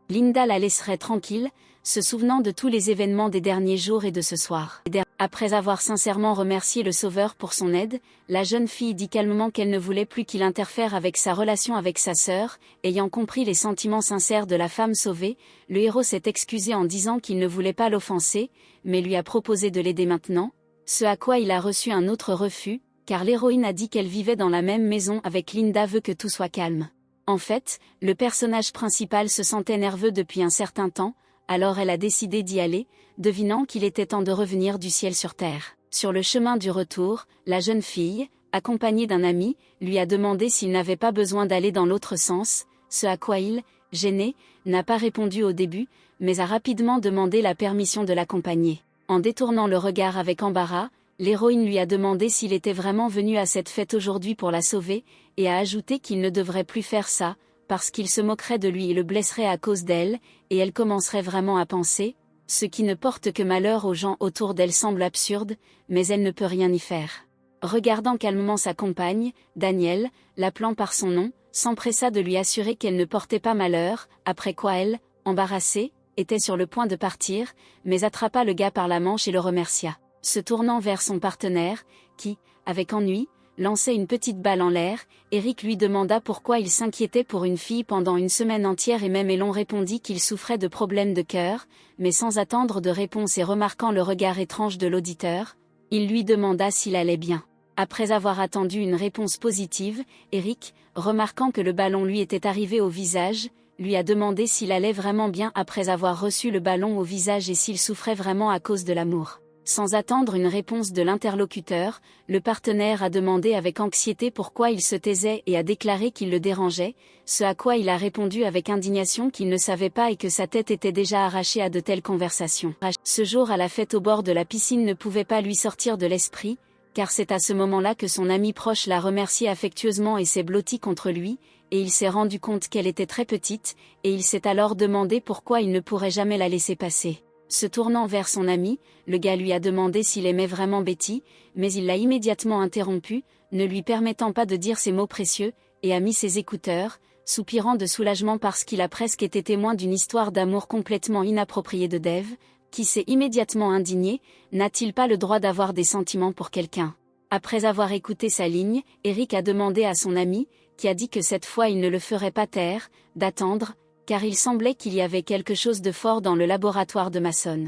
Speaker 1: Linda la laisserait tranquille, se souvenant de tous les événements des derniers jours et de ce soir. Après avoir sincèrement remercié le Sauveur pour son aide, la jeune fille dit calmement qu'elle ne voulait plus qu'il interfère avec sa relation avec sa sœur. Ayant compris les sentiments sincères de la femme sauvée, le héros s'est excusé en disant qu'il ne voulait pas l'offenser, mais lui a proposé de l'aider maintenant, ce à quoi il a reçu un autre refus, car l'héroïne a dit qu'elle vivait dans la même maison avec Linda veut que tout soit calme. En fait, le personnage principal se sentait nerveux depuis un certain temps, alors elle a décidé d'y aller, devinant qu'il était temps de revenir du ciel sur terre. Sur le chemin du retour, la jeune fille, accompagnée d'un ami, lui a demandé s'il n'avait pas besoin d'aller dans l'autre sens, ce à quoi il, gêné, n'a pas répondu au début, mais a rapidement demandé la permission de l'accompagner. En détournant le regard avec embarras, l'héroïne lui a demandé s'il était vraiment venu à cette fête aujourd'hui pour la sauver, et a ajouté qu'il ne devrait plus faire ça, parce qu'il se moquerait de lui et le blesserait à cause d'elle, et elle commencerait vraiment à penser, ce qui ne porte que malheur aux gens autour d'elle semble absurde, mais elle ne peut rien y faire. Regardant calmement sa compagne, Daniel, l'appelant par son nom, s'empressa de lui assurer qu'elle ne portait pas malheur, après quoi elle, embarrassée, était sur le point de partir, mais attrapa le gars par la manche et le remercia. Se tournant vers son partenaire, qui, avec ennui, lançait une petite balle en l'air, Eric lui demanda pourquoi il s'inquiétait pour une fille pendant une semaine entière et même Elon répondit qu'il souffrait de problèmes de cœur, mais sans attendre de réponse et remarquant le regard étrange de l'auditeur, il lui demanda s'il allait bien. Après avoir attendu une réponse positive, Eric, remarquant que le ballon lui était arrivé au visage, lui a demandé s'il allait vraiment bien après avoir reçu le ballon au visage et s'il souffrait vraiment à cause de l'amour. Sans attendre une réponse de l'interlocuteur, le partenaire a demandé avec anxiété pourquoi il se taisait et a déclaré qu'il le dérangeait, ce à quoi il a répondu avec indignation qu'il ne savait pas et que sa tête était déjà arrachée à de telles conversations. Ce jour à la fête au bord de la piscine ne pouvait pas lui sortir de l'esprit, car c'est à ce moment-là que son ami proche l'a remercié affectueusement et s'est blotti contre lui, et il s'est rendu compte qu'elle était très petite, et il s'est alors demandé pourquoi il ne pourrait jamais la laisser passer. Se tournant vers son ami, le gars lui a demandé s'il aimait vraiment Betty, mais il l'a immédiatement interrompu, ne lui permettant pas de dire ces mots précieux, et a mis ses écouteurs, soupirant de soulagement parce qu'il a presque été témoin d'une histoire d'amour complètement inappropriée de Dave, qui s'est immédiatement indigné, n'a-t-il pas le droit d'avoir des sentiments pour quelqu'un? Après avoir écouté sa ligne, Eric a demandé à son ami, qui a dit que cette fois il ne le ferait pas taire, d'attendre, car il semblait qu'il y avait quelque chose de fort dans le laboratoire de Mason.